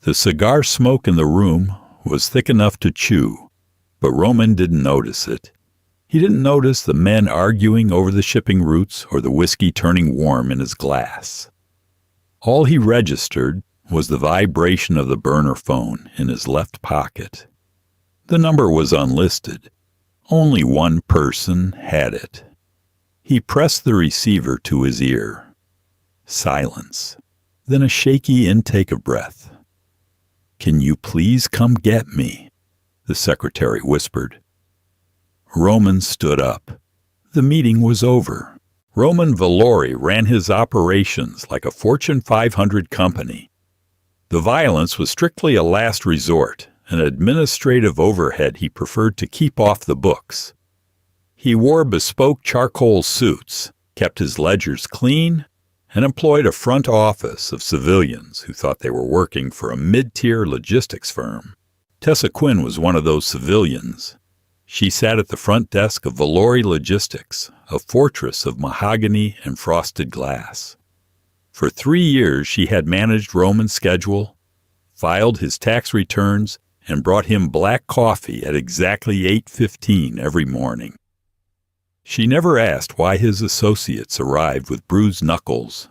The cigar smoke in the room was thick enough to chew, but Roman didn't notice it. He didn't notice the men arguing over the shipping routes or the whiskey turning warm in his glass. All he registered was the vibration of the burner phone in his left pocket. The number was unlisted. Only one person had it. He pressed the receiver to his ear. Silence. Then a shaky intake of breath. "Can you please come get me?" the secretary whispered. Roman stood up. The meeting was over. Roman Valori ran his operations like a Fortune 500 company. The violence was strictly a last resort, an administrative overhead he preferred to keep off the books. He wore bespoke charcoal suits, kept his ledgers clean, and employed a front office of civilians who thought they were working for a mid-tier logistics firm. Tessa Quinn was one of those civilians. She sat at the front desk of Valori Logistics, a fortress of mahogany and frosted glass. For 3 years she had managed Roman's schedule, filed his tax returns, and brought him black coffee at exactly 8:15 every morning. She never asked why his associates arrived with bruised knuckles,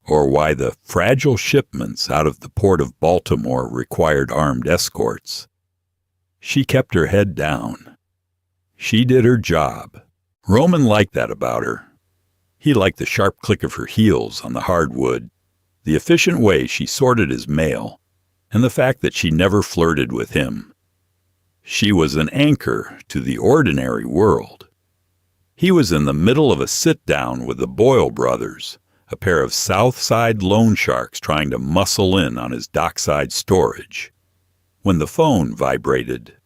or why the fragile shipments out of the port of Baltimore required armed escorts. She kept her head down. She did her job. Roman liked that about her. He liked the sharp click of her heels on the hardwood, the efficient way she sorted his mail, and the fact that she never flirted with him. She was an anchor to the ordinary world. He was in the middle of a sit-down with the Boyle brothers, a pair of South Side loan sharks trying to muscle in on his dockside storage, when the phone vibrated.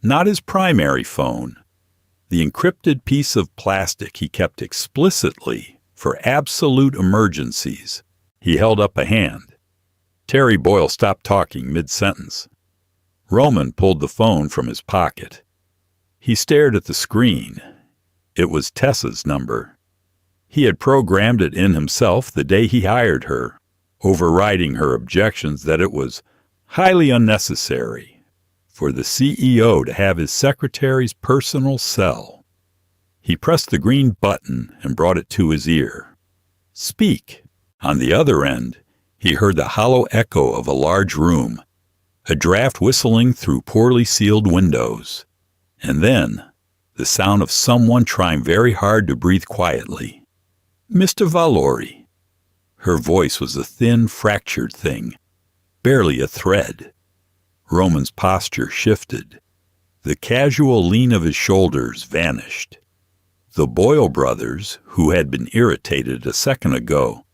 Not his primary phone, the encrypted piece of plastic he kept explicitly for absolute emergencies. He held up a hand. Terry Boyle stopped talking mid-sentence. Roman pulled the phone from his pocket. He stared at the screen. It was Tessa's number. He had programmed it in himself the day he hired her, overriding her objections that it was highly unnecessary for the CEO to have his secretary's personal cell. He pressed the green button and brought it to his ear. "Speak." On the other end, he heard the hollow echo of a large room, a draft whistling through poorly sealed windows, and then the sound of someone trying very hard to breathe quietly. "Mr. Valori." Her voice was a thin, fractured thing, barely a thread. Roman's posture shifted. The casual lean of his shoulders vanished. The Boyle brothers, who had been irritated a second ago,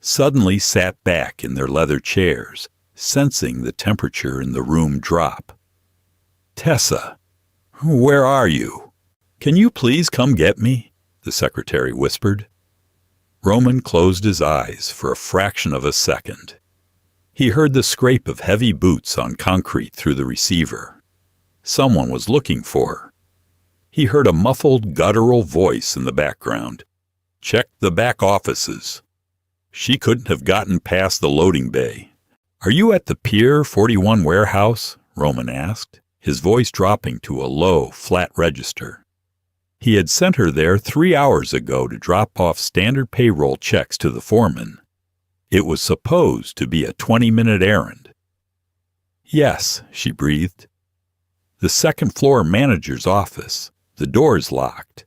suddenly sat back in their leather chairs, sensing the temperature in the room drop. "Tessa, where are you? Can you please come get me?" the secretary whispered. Roman closed his eyes for a fraction of a second. He heard the scrape of heavy boots on concrete through the receiver. Someone was looking for her. He heard a muffled, guttural voice in the background. "Check the back offices." She couldn't have gotten past the loading bay. "Are you at the Pier 41 warehouse?" Roman asked, his voice dropping to a low, flat register. He had sent her there 3 hours ago to drop off standard payroll checks to the foreman. It was supposed to be a 20-minute errand. "Yes," she breathed. "The second-floor manager's office. The door's locked."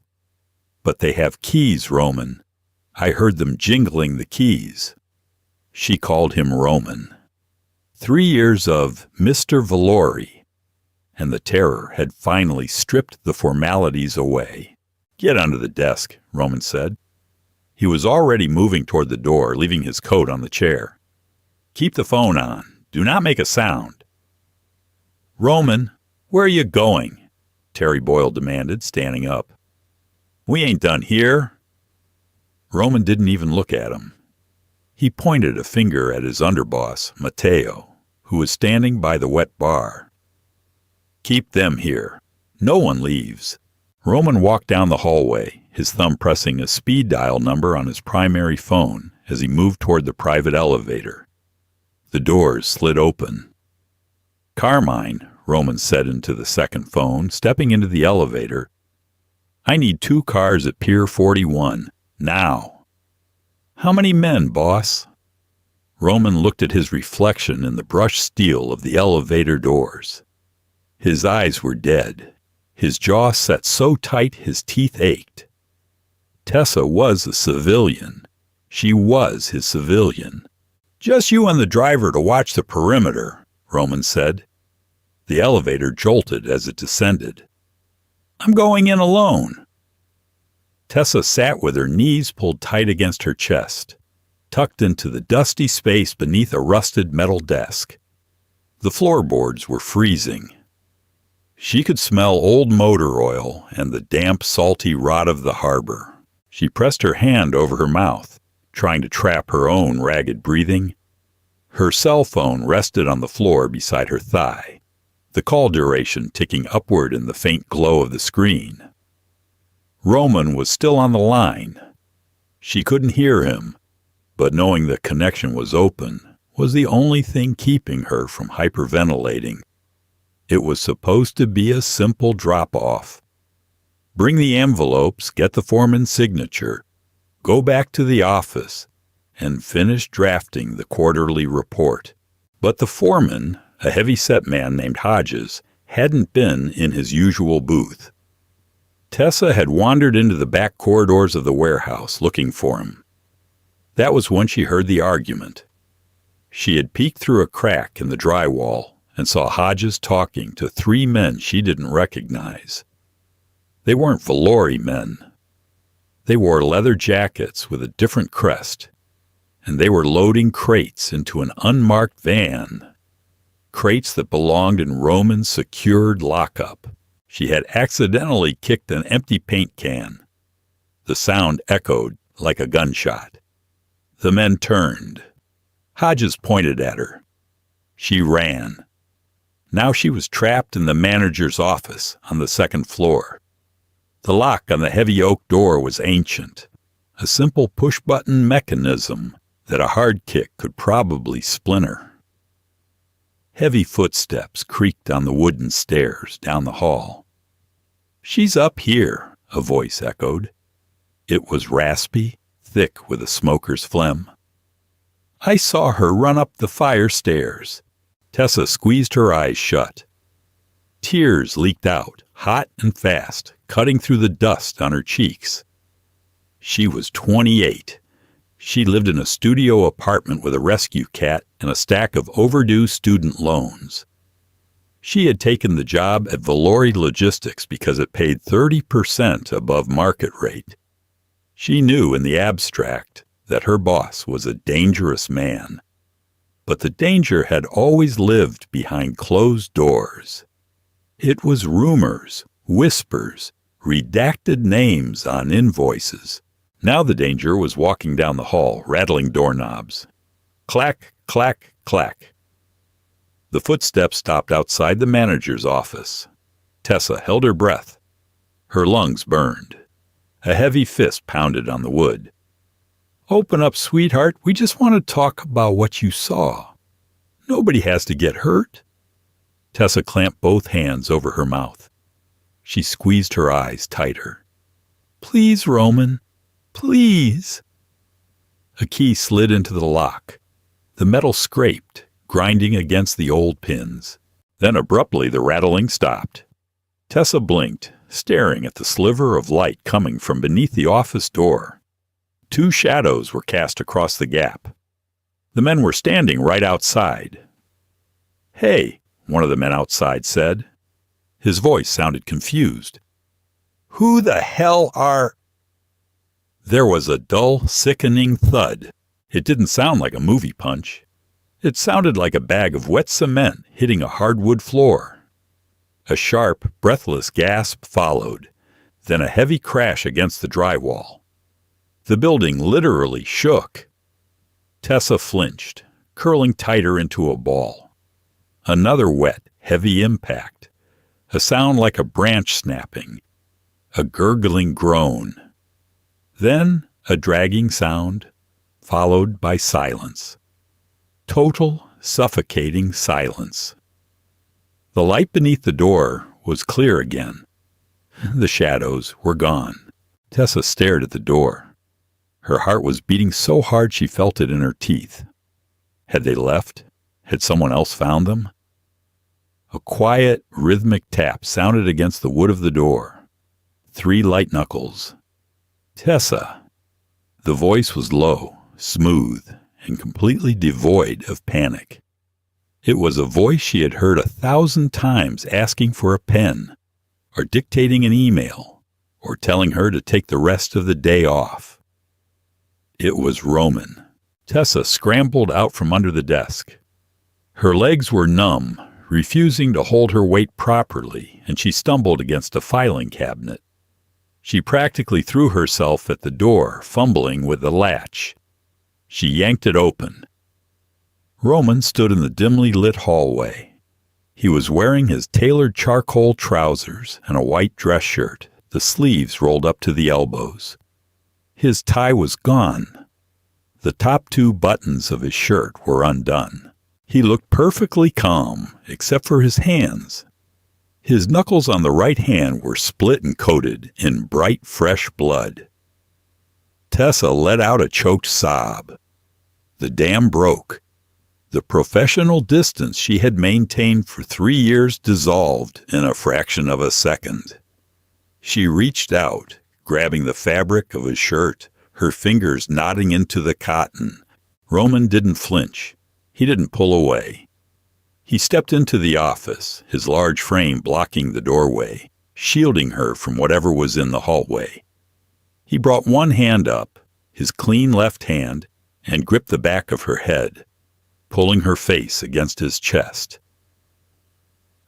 "But they have keys, Roman. I heard them jingling the keys." She called him Roman. 3 years of Mr. Valori, and the terror had finally stripped the formalities away. "Get under the desk," Roman said. He was already moving toward the door, leaving his coat on the chair. "Keep the phone on. Do not make a sound." "Roman, where are you going?" Terry Boyle demanded, standing up. "We ain't done here." Roman didn't even look at him. He pointed a finger at his underboss, Matteo, who was standing by the wet bar. "Keep them here. No one leaves." Roman walked down the hallway, his thumb pressing a speed dial number on his primary phone as he moved toward the private elevator. The doors slid open. "Carmine," Roman said into the second phone, stepping into the elevator. "I need 2 cars at Pier 41. Now." "How many men, boss?" Roman looked at his reflection in the brushed steel of the elevator doors. His eyes were dead. His jaw set so tight his teeth ached. Tessa was a civilian. She was his civilian. "Just you and the driver to watch the perimeter," Roman said. The elevator jolted as it descended. "I'm going in alone." Tessa sat with her knees pulled tight against her chest, tucked into the dusty space beneath a rusted metal desk. The floorboards were freezing. She could smell old motor oil and the damp, salty rot of the harbor. She pressed her hand over her mouth, trying to trap her own ragged breathing. Her cell phone rested on the floor beside her thigh, the call duration ticking upward in the faint glow of the screen. Roman was still on the line. She couldn't hear him, but knowing the connection was open was the only thing keeping her from hyperventilating. It was supposed to be a simple drop-off. Bring the envelopes, get the foreman's signature, go back to the office, and finish drafting the quarterly report. But the foreman, a heavy-set man named Hodges, hadn't been in his usual booth. Tessa had wandered into the back corridors of the warehouse looking for him. That was when she heard the argument. She had peeked through a crack in the drywall and saw Hodges talking to 3 men she didn't recognize. They weren't Valori men. They wore leather jackets with a different crest, and they were loading crates into an unmarked van. Crates that belonged in Roman's secured lockup. She had accidentally kicked an empty paint can. The sound echoed like a gunshot. The men turned. Hodges pointed at her. She ran. Now she was trapped in the manager's office on the second floor. The lock on the heavy oak door was ancient, a simple push-button mechanism that a hard kick could probably splinter. Heavy footsteps creaked on the wooden stairs down the hall. "She's up here," a voice echoed. It was raspy, thick with a smoker's phlegm. "I saw her run up the fire stairs." Tessa squeezed her eyes shut. Tears leaked out, hot and fast, cutting through the dust on her cheeks. She was 28. She lived in a studio apartment with a rescue cat and a stack of overdue student loans. She had taken the job at Valori Logistics because it paid 30% above market rate. She knew in the abstract that her boss was a dangerous man. But the danger had always lived behind closed doors. It was rumors, whispers, redacted names on invoices. Now the danger was walking down the hall, rattling doorknobs. Clack, clack, clack. The footsteps stopped outside the manager's office. Tessa held her breath. Her lungs burned. A heavy fist pounded on the wood. "Open up, sweetheart. We just want to talk about what you saw. Nobody has to get hurt." Tessa clamped both hands over her mouth. She squeezed her eyes tighter. "Please, Roman. Please." A key slid into the lock. The metal scraped, grinding against the old pins. Then abruptly the rattling stopped. Tessa blinked, staring at the sliver of light coming from beneath the office door. 2 shadows were cast across the gap. The men were standing right outside. "Hey," one of the men outside said. His voice sounded confused. "Who the hell are—" There was a dull, sickening thud. It didn't sound like a movie punch. It sounded like a bag of wet cement hitting a hardwood floor. A sharp, breathless gasp followed, then a heavy crash against the drywall. The building literally shook. Tessa flinched, curling tighter into a ball. Another wet, heavy impact. A sound like a branch snapping. A gurgling groan. Then a dragging sound, followed by silence. Total suffocating silence. The light beneath the door was clear again. The shadows were gone. Tessa stared at the door. Her heart was beating so hard she felt it in her teeth. Had they left? Had someone else found them? A quiet, rhythmic tap sounded against the wood of the door. 3 light knuckles. Tessa. The voice was low, smooth, and completely devoid of panic. It was a voice she had heard 1,000 times asking for a pen, or dictating an email, or telling her to take the rest of the day off. It was Roman. Tessa scrambled out from under the desk. Her legs were numb, refusing to hold her weight properly, and she stumbled against a filing cabinet. She practically threw herself at the door, fumbling with the latch. She yanked it open. Roman stood in the dimly lit hallway. He was wearing his tailored charcoal trousers and a white dress shirt, the sleeves rolled up to the elbows. His tie was gone. The top 2 buttons of his shirt were undone. He looked perfectly calm, except for his hands. His knuckles on the right hand were split and coated in bright, fresh blood. Tessa let out a choked sob. The dam broke. The professional distance she had maintained for 3 years dissolved in a fraction of a second. She reached out, grabbing the fabric of his shirt, her fingers knotting into the cotton. Roman didn't flinch. He didn't pull away. He stepped into the office, his large frame blocking the doorway, shielding her from whatever was in the hallway. He brought one hand up, his clean left hand, and gripped the back of her head, pulling her face against his chest.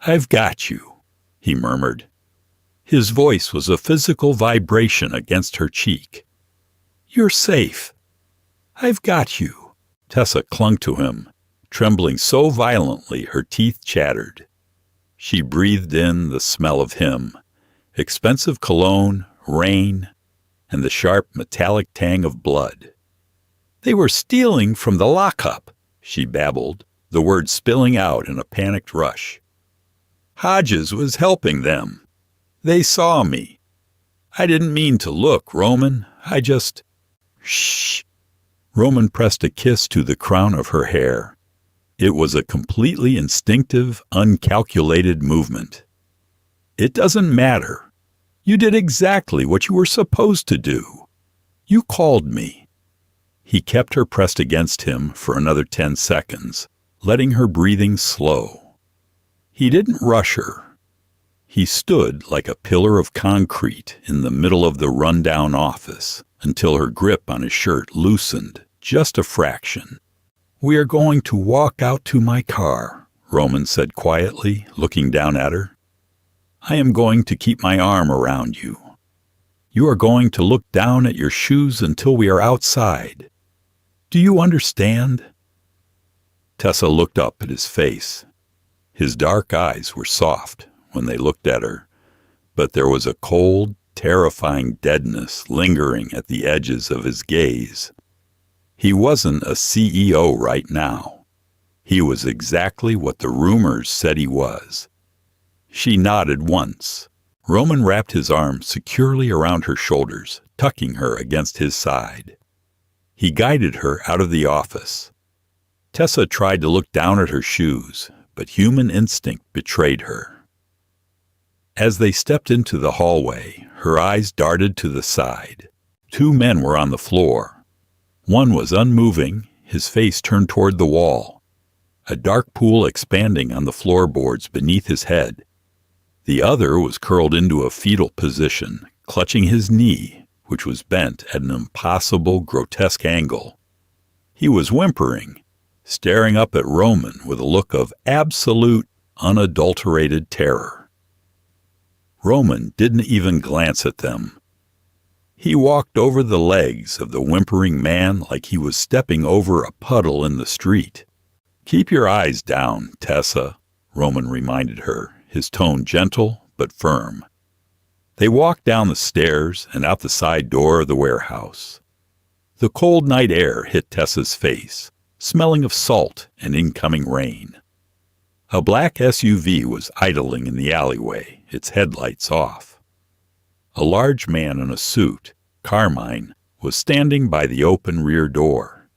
"I've got you," he murmured. His voice was a physical vibration against her cheek. "You're safe. I've got you." Tessa clung to him, trembling so violently her teeth chattered. She breathed in the smell of him, expensive cologne, rain, and the sharp metallic tang of blood. "They were stealing from the lockup," she babbled, the words spilling out in a panicked rush. "Hodges was helping them. They saw me. I didn't mean to look, Roman. I just—" "Shh." Roman pressed a kiss to the crown of her hair. It was a completely instinctive, uncalculated movement. "It doesn't matter. You did exactly what you were supposed to do. You called me." He kept her pressed against him for another 10 seconds, letting her breathing slow. He didn't rush her. He stood like a pillar of concrete in the middle of the rundown office until her grip on his shirt loosened just a fraction. "We are going to walk out to my car," Roman said quietly, looking down at her. "I am going to keep my arm around you. You are going to look down at your shoes until we are outside. Do you understand?" Tessa looked up at his face. His dark eyes were soft when they looked at her, but there was a cold, terrifying deadness lingering at the edges of his gaze. He wasn't a CEO right now. He was exactly what the rumors said he was. She nodded once. Roman wrapped his arms securely around her shoulders, tucking her against his side. He guided her out of the office. Tessa tried to look down at her shoes, but human instinct betrayed her. As they stepped into the hallway, her eyes darted to the side. 2 men were on the floor. One was unmoving, his face turned toward the wall, a dark pool expanding on the floorboards beneath his head. The other was curled into a fetal position, clutching his knee, which was bent at an impossible, grotesque angle. He was whimpering, staring up at Roman with a look of absolute, unadulterated terror. Roman didn't even glance at them. He walked over the legs of the whimpering man like he was stepping over a puddle in the street. "Keep your eyes down, Tessa," Roman reminded her, his tone gentle but firm. They walked down the stairs and out the side door of the warehouse. The cold night air hit Tessa's face, smelling of salt and incoming rain. A black SUV was idling in the alleyway, its headlights off. A large man in a suit, Carmine, was standing by the open rear door.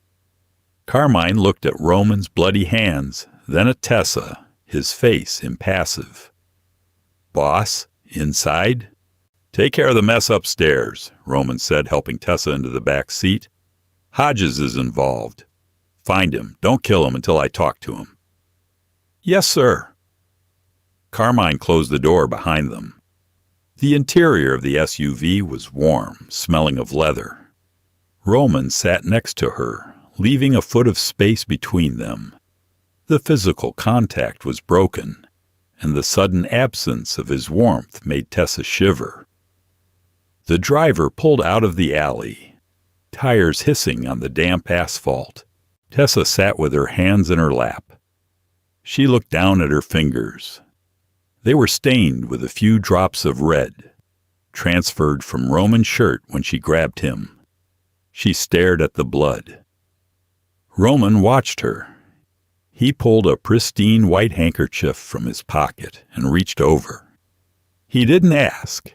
Carmine looked at Roman's bloody hands, then at Tessa, his face impassive. "Boss, inside?" "Take care of the mess upstairs," Roman said, helping Tessa into the back seat. "Hodges is involved. Find him. Don't kill him until I talk to him." "Yes, sir." Carmine closed the door behind them. The interior of the SUV was warm, smelling of leather. Roman sat next to her, leaving a foot of space between them. The physical contact was broken, and the sudden absence of his warmth made Tessa shiver. The driver pulled out of the alley, tires hissing on the damp asphalt. Tessa sat with her hands in her lap. She looked down at her fingers. They were stained with a few drops of red, transferred from Roman's shirt when she grabbed him. She stared at the blood. Roman watched her. He pulled a pristine white handkerchief from his pocket and reached over. He didn't ask.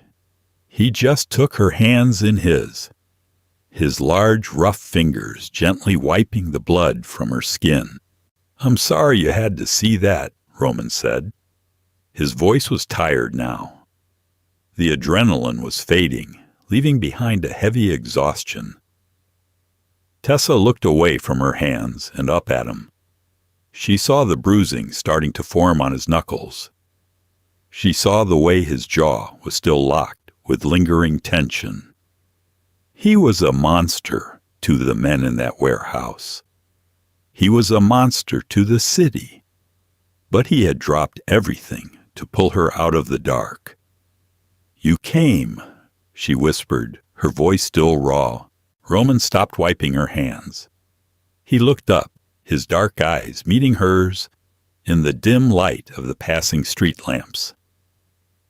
He just took her hands in his large, rough fingers gently wiping the blood from her skin. "I'm sorry you had to see that," Roman said. His voice was tired now. The adrenaline was fading, leaving behind a heavy exhaustion. Tessa looked away from her hands and up at him. She saw the bruising starting to form on his knuckles. She saw the way his jaw was still locked with lingering tension. He was a monster to the men in that warehouse. He was a monster to the city. But he had dropped everything to pull her out of the dark. "You came," she whispered, her voice still raw. Roman stopped wiping her hands. He looked up, his dark eyes meeting hers in the dim light of the passing street lamps.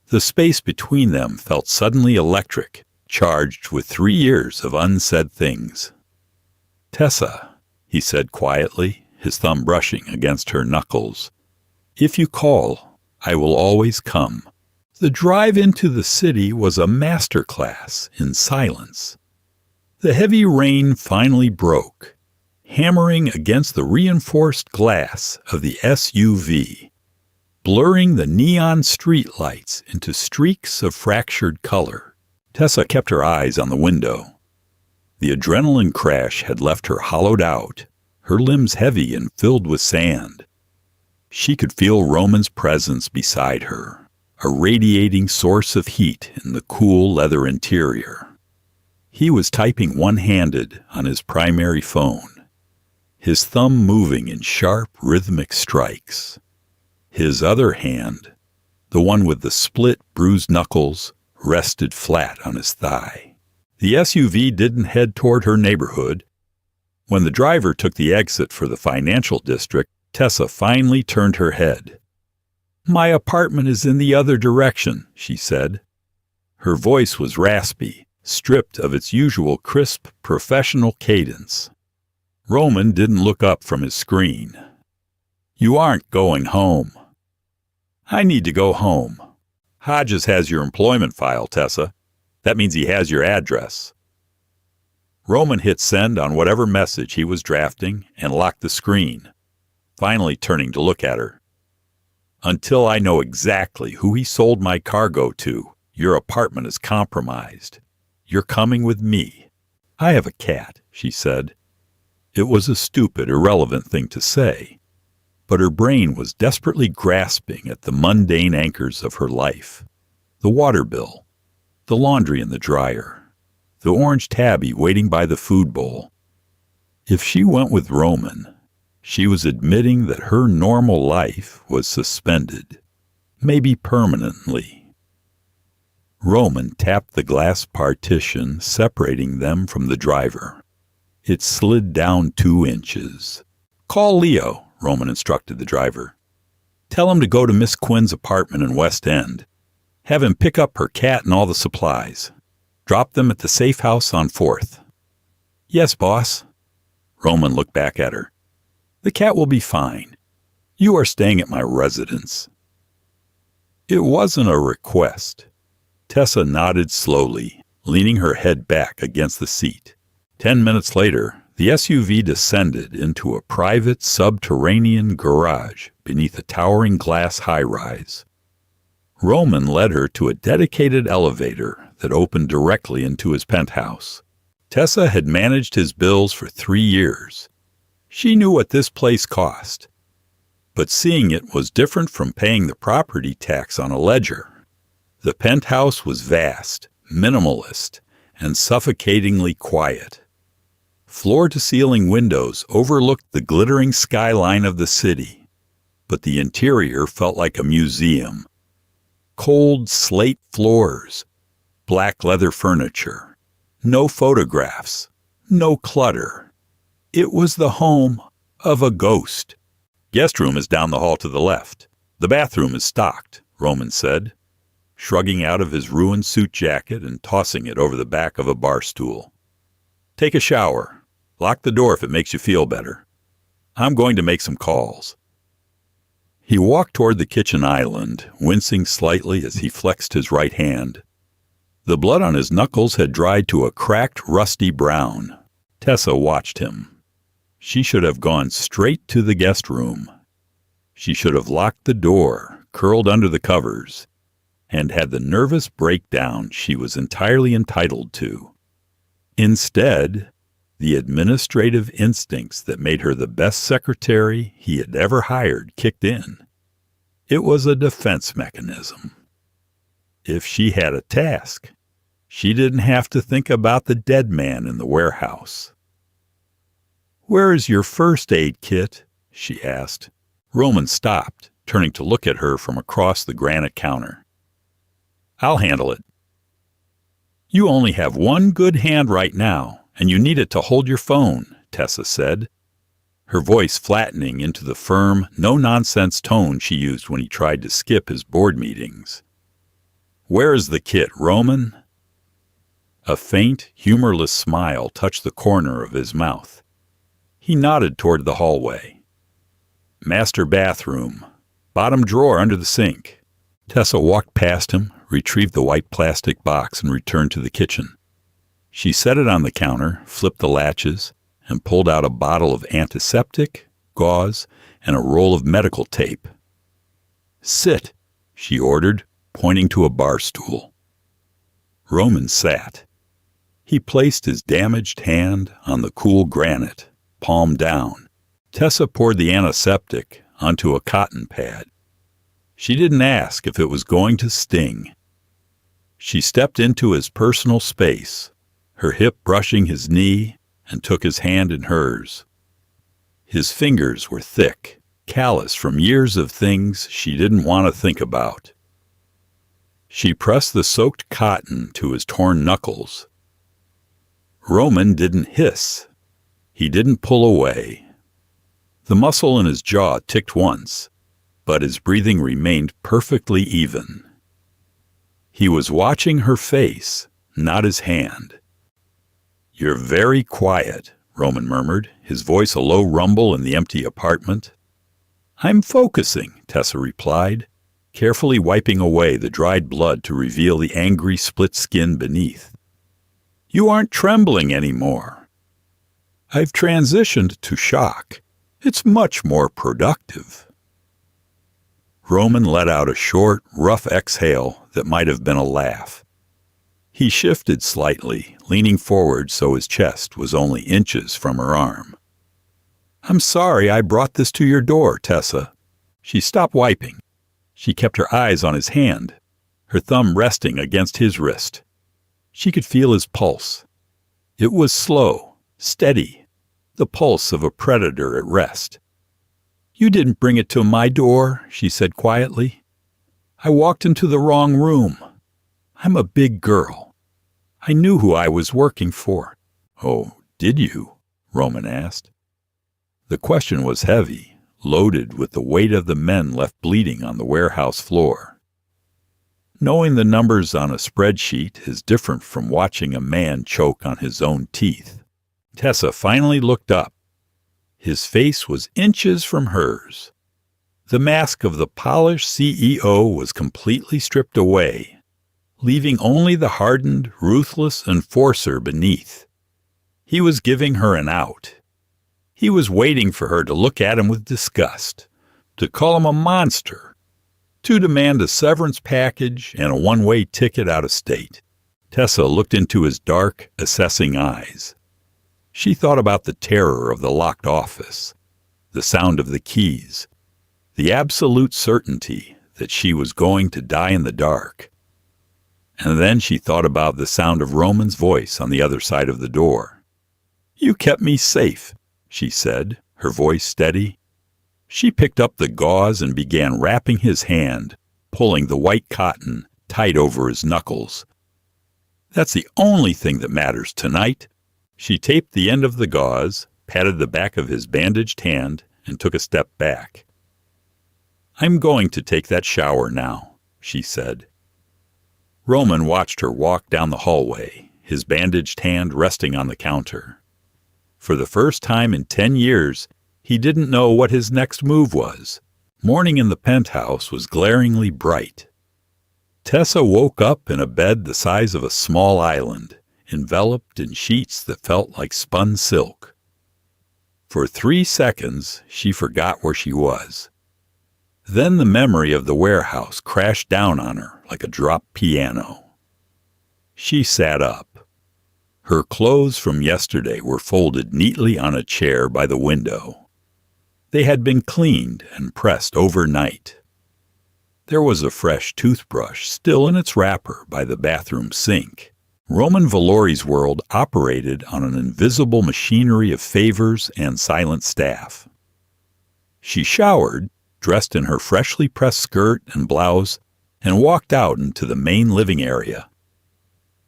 The space between them felt suddenly electric, charged with 3 years of unsaid things. "Tessa," he said quietly, his thumb brushing against her knuckles, "if you call, I will always come." The drive into the city was a master class in silence. The heavy rain finally broke, hammering against the reinforced glass of the SUV, blurring the neon street lights into streaks of fractured color. Tessa kept her eyes on the window. The adrenaline crash had left her hollowed out, her limbs heavy and filled with sand. She could feel Roman's presence beside her, a radiating source of heat in the cool leather interior. He was typing one-handed on his primary phone, his thumb moving in sharp, rhythmic strikes. His other hand, the one with the split, bruised knuckles, rested flat on his thigh. The SUV didn't head toward her neighborhood. When the driver took the exit for the financial district, Tessa finally turned her head. "My apartment is in the other direction," she said. Her voice was raspy, stripped of its usual crisp, professional cadence. Roman didn't look up from his screen. "You aren't going home." "I need to go home." "Hodges has your employment file, Tessa. That means he has your address." Roman hit send on whatever message he was drafting and locked the screen, finally turning to look at her. "Until I know exactly who he sold my cargo to, your apartment is compromised. You're coming with me." "I have a cat," she said. It was a stupid, irrelevant thing to say, but her brain was desperately grasping at the mundane anchors of her life. The water bill, the laundry in the dryer, the orange tabby waiting by the food bowl. If she went with Roman, she was admitting that her normal life was suspended, maybe permanently. Roman tapped the glass partition separating them from the driver. It slid down 2 inches. "Call Leo," Roman instructed the driver. "Tell him to go to Miss Quinn's apartment in West End. Have him pick up her cat and all the supplies. Drop them at the safe house on 4th. "Yes, boss." Roman looked back at her. The cat will be fine. You are staying at my residence." It wasn't a request. Tessa nodded slowly, leaning her head back against the seat. 10 minutes later, the SUV descended into a private subterranean garage beneath a towering glass high-rise. Roman led her to a dedicated elevator that opened directly into his penthouse. Tessa had managed his bills for 3 years. She knew what this place cost. But seeing it was different from paying the property tax on a ledger. The penthouse was vast, minimalist, and suffocatingly quiet. Floor-to-ceiling windows overlooked the glittering skyline of the city, but the interior felt like a museum. Cold slate floors, black leather furniture, no photographs, no clutter. It was the home of a ghost. "Guest room is down the hall to the left. The bathroom is stocked," Roman said, shrugging out of his ruined suit jacket and tossing it over the back of a bar stool. "Take a shower. Lock the door if it makes you feel better. I'm going to make some calls." He walked toward the kitchen island, wincing slightly as he flexed his right hand. The blood on his knuckles had dried to a cracked, rusty brown. Tessa watched him. She should have gone straight to the guest room. She should have locked the door, curled under the covers, and had the nervous breakdown she was entirely entitled to. Instead, the administrative instincts that made her the best secretary he had ever hired kicked in. It was a defense mechanism. If she had a task, she didn't have to think about the dead man in the warehouse. "Where is your first aid kit?" she asked. Roman stopped, turning to look at her from across the granite counter. "I'll handle it." "You only have one good hand right now, and you need it to hold your phone," Tessa said, her voice flattening into the firm, no-nonsense tone she used when he tried to skip his board meetings. "Where is the kit, Roman?" A faint, humorless smile touched the corner of his mouth. He nodded toward the hallway. "Master bathroom. Bottom drawer under the sink." Tessa walked past him, retrieved the white plastic box, and returned to the kitchen. She set it on the counter, flipped the latches, and pulled out a bottle of antiseptic, gauze, and a roll of medical tape. "Sit," she ordered, pointing to a bar stool. Roman sat. He placed his damaged hand on the cool granite, palm down. Tessa poured the antiseptic onto a cotton pad. She didn't ask if it was going to sting. She stepped into his personal space, her hip brushing his knee, and took his hand in hers. His fingers were thick, callous from years of things she didn't want to think about. She pressed the soaked cotton to his torn knuckles. Roman didn't hiss. He didn't pull away. The muscle in his jaw ticked once, but his breathing remained perfectly even. He was watching her face, not his hand. "You're very quiet," Roman murmured, his voice a low rumble in the empty apartment. "I'm focusing," Tessa replied, carefully wiping away the dried blood to reveal the angry split skin beneath. "You aren't trembling anymore." "I've transitioned to shock. It's much more productive." Roman let out a short, rough exhale that might have been a laugh. He shifted slightly, leaning forward so his chest was only inches from her arm. "I'm sorry I brought this to your door, Tessa." She stopped wiping. She kept her eyes on his hand, her thumb resting against his wrist. She could feel his pulse. It was slow, steady, the pulse of a predator at rest. "You didn't bring it to my door," she said quietly. "I walked into the wrong room. I'm a big girl. I knew who I was working for." "Oh, did you?" Roman asked. The question was heavy, loaded with the weight of the men left bleeding on the warehouse floor. Knowing the numbers on a spreadsheet is different from watching a man choke on his own teeth. Tessa finally looked up. His face was inches from hers. The mask of the polished CEO was completely stripped away, leaving only the hardened, ruthless enforcer beneath. He was giving her an out. He was waiting for her to look at him with disgust, to call him a monster, to demand a severance package and a one-way ticket out of state. Tessa looked into his dark, assessing eyes. She thought about the terror of the locked office, the sound of the keys, the absolute certainty that she was going to die in the dark. And then she thought about the sound of Roman's voice on the other side of the door. "You kept me safe," she said, her voice steady. She picked up the gauze and began wrapping his hand, pulling the white cotton tight over his knuckles. "That's the only thing that matters tonight." She taped the end of the gauze, patted the back of his bandaged hand, and took a step back. "I'm going to take that shower now," she said. Roman watched her walk down the hallway, his bandaged hand resting on the counter. For the first time in 10 years, he didn't know what his next move was. Morning in the penthouse was glaringly bright. Tessa woke up in a bed the size of a small island, enveloped in sheets that felt like spun silk. For 3 seconds, she forgot where she was. Then the memory of the warehouse crashed down on her like a dropped piano. She sat up. Her clothes from yesterday were folded neatly on a chair by the window. They had been cleaned and pressed overnight. There was a fresh toothbrush still in its wrapper by the bathroom sink. Roman Valori's world operated on an invisible machinery of favors and silent staff. She showered, dressed in her freshly pressed skirt and blouse, and walked out into the main living area.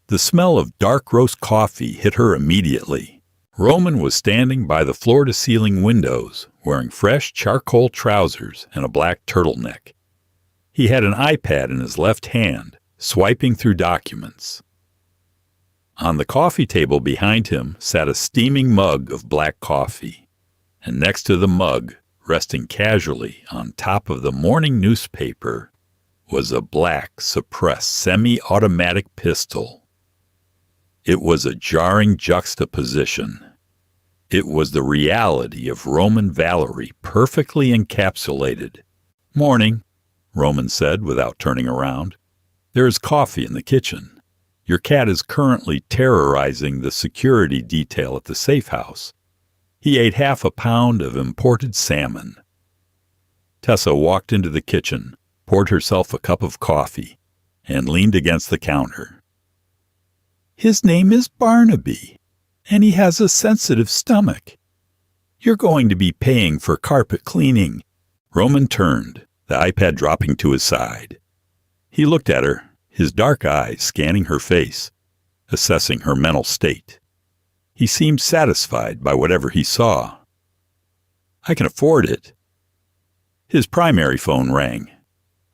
The smell of dark roast coffee hit her immediately. Roman was standing by the floor-to-ceiling windows, wearing fresh charcoal trousers and a black turtleneck. He had an iPad in his left hand, swiping through documents. On the coffee table behind him sat a steaming mug of black coffee, and next to the mug, resting casually on top of the morning newspaper, was a black, suppressed semi-automatic pistol. It was a jarring juxtaposition. It was the reality of Roman Valerie perfectly encapsulated. "Morning," Roman said without turning around. "There is coffee in the kitchen. Your cat is currently terrorizing the security detail at the safe house. He ate half a pound of imported salmon." Tessa walked into the kitchen, poured herself a cup of coffee, and leaned against the counter. "His name is Barnaby, and he has a sensitive stomach. You're going to be paying for carpet cleaning." Roman turned, the iPad dropping to his side. He looked at her, his dark eyes scanning her face, assessing her mental state. He seemed satisfied by whatever he saw. "I can afford it." His primary phone rang.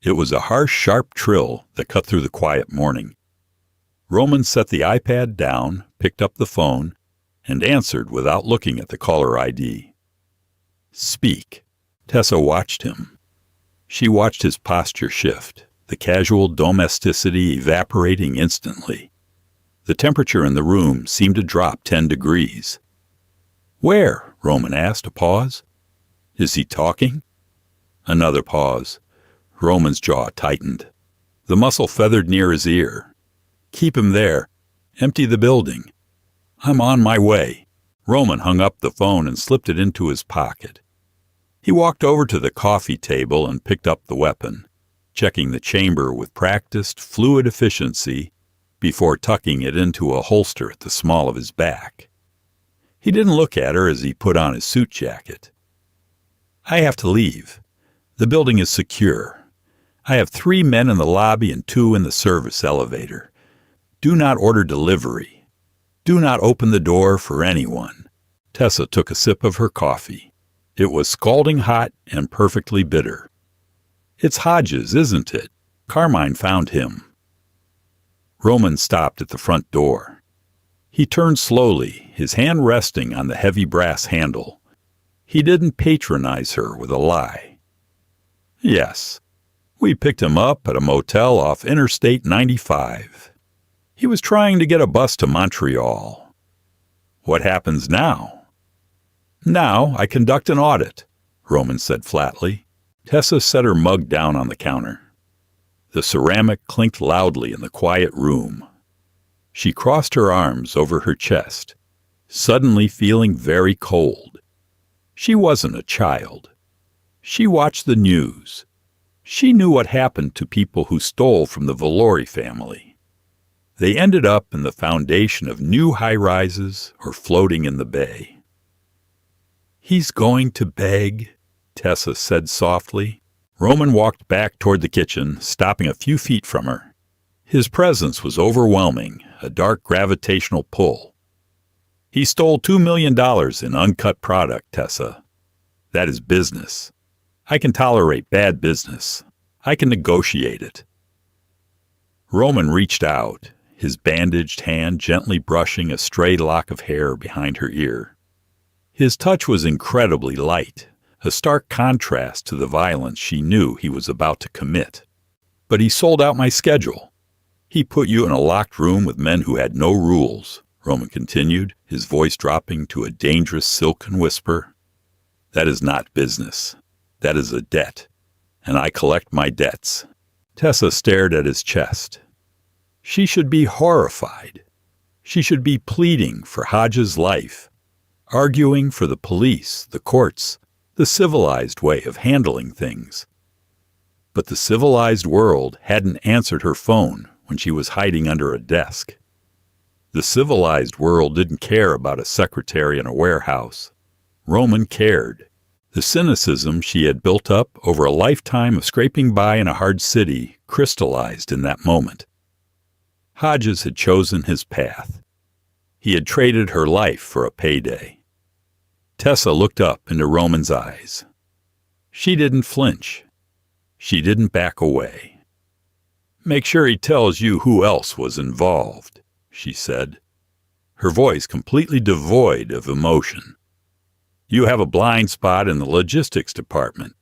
It was a harsh, sharp trill that cut through the quiet morning. Roman set the iPad down, picked up the phone, and answered without looking at the caller ID. "Speak." Tessa watched him. She watched his posture shift, the casual domesticity evaporating instantly. The temperature in the room seemed to drop 10 degrees. "Where?" Roman asked, a pause. "Is he talking?" Another pause. Roman's jaw tightened. The muscle feathered near his ear. "Keep him there. Empty the building. I'm on my way." Roman hung up the phone and slipped it into his pocket. He walked over to the coffee table and picked up the weapon, checking the chamber with practiced, fluid efficiency before tucking it into a holster at the small of his back. He didn't look at her as he put on his suit jacket. "I have to leave. The building is secure. I have 3 men in the lobby and 2 in the service elevator. Do not order delivery. Do not open the door for anyone." Tessa took a sip of her coffee. It was scalding hot and perfectly bitter. "It's Hodges, isn't it? Carmine found him." Roman stopped at the front door. He turned slowly, his hand resting on the heavy brass handle. He didn't patronize her with a lie. Yes, we picked him up at a motel off Interstate 95. He was trying to get a bus to Montreal. What happens now? Now I conduct an audit, Roman said flatly. Tessa set her mug down on the counter. The ceramic clinked loudly in the quiet room. She crossed her arms over her chest, suddenly feeling very cold. She wasn't a child. She watched the news. She knew what happened to people who stole from the Valori family. They ended up in the foundation of new high-rises or floating in the bay. "He's going to beg," Tessa said softly. Roman walked back toward the kitchen, stopping a few feet from her. His presence was overwhelming, a dark gravitational pull. "He stole $2 million in uncut product, Tessa. That is business. I can tolerate bad business. I can negotiate it." Roman reached out, his bandaged hand gently brushing a stray lock of hair behind her ear. His touch was incredibly light, a stark contrast to the violence she knew he was about to commit. "But he sold out my schedule. He put you in a locked room with men who had no rules," Roman continued, his voice dropping to a dangerous silken whisper. "That is not business. That is a debt, and I collect my debts." Tessa stared at his chest. She should be horrified. She should be pleading for Hodges' life, arguing for the police, the courts, the civilized way of handling things. But the civilized world hadn't answered her phone when she was hiding under a desk. The civilized world didn't care about a secretary in a warehouse. Roman cared. The cynicism she had built up over a lifetime of scraping by in a hard city crystallized in that moment. Hodges had chosen his path. He had traded her life for a payday. Tessa looked up into Roman's eyes. She didn't flinch. She didn't back away. "Make sure he tells you who else was involved," she said, her voice completely devoid of emotion. "You have a blind spot in the logistics department.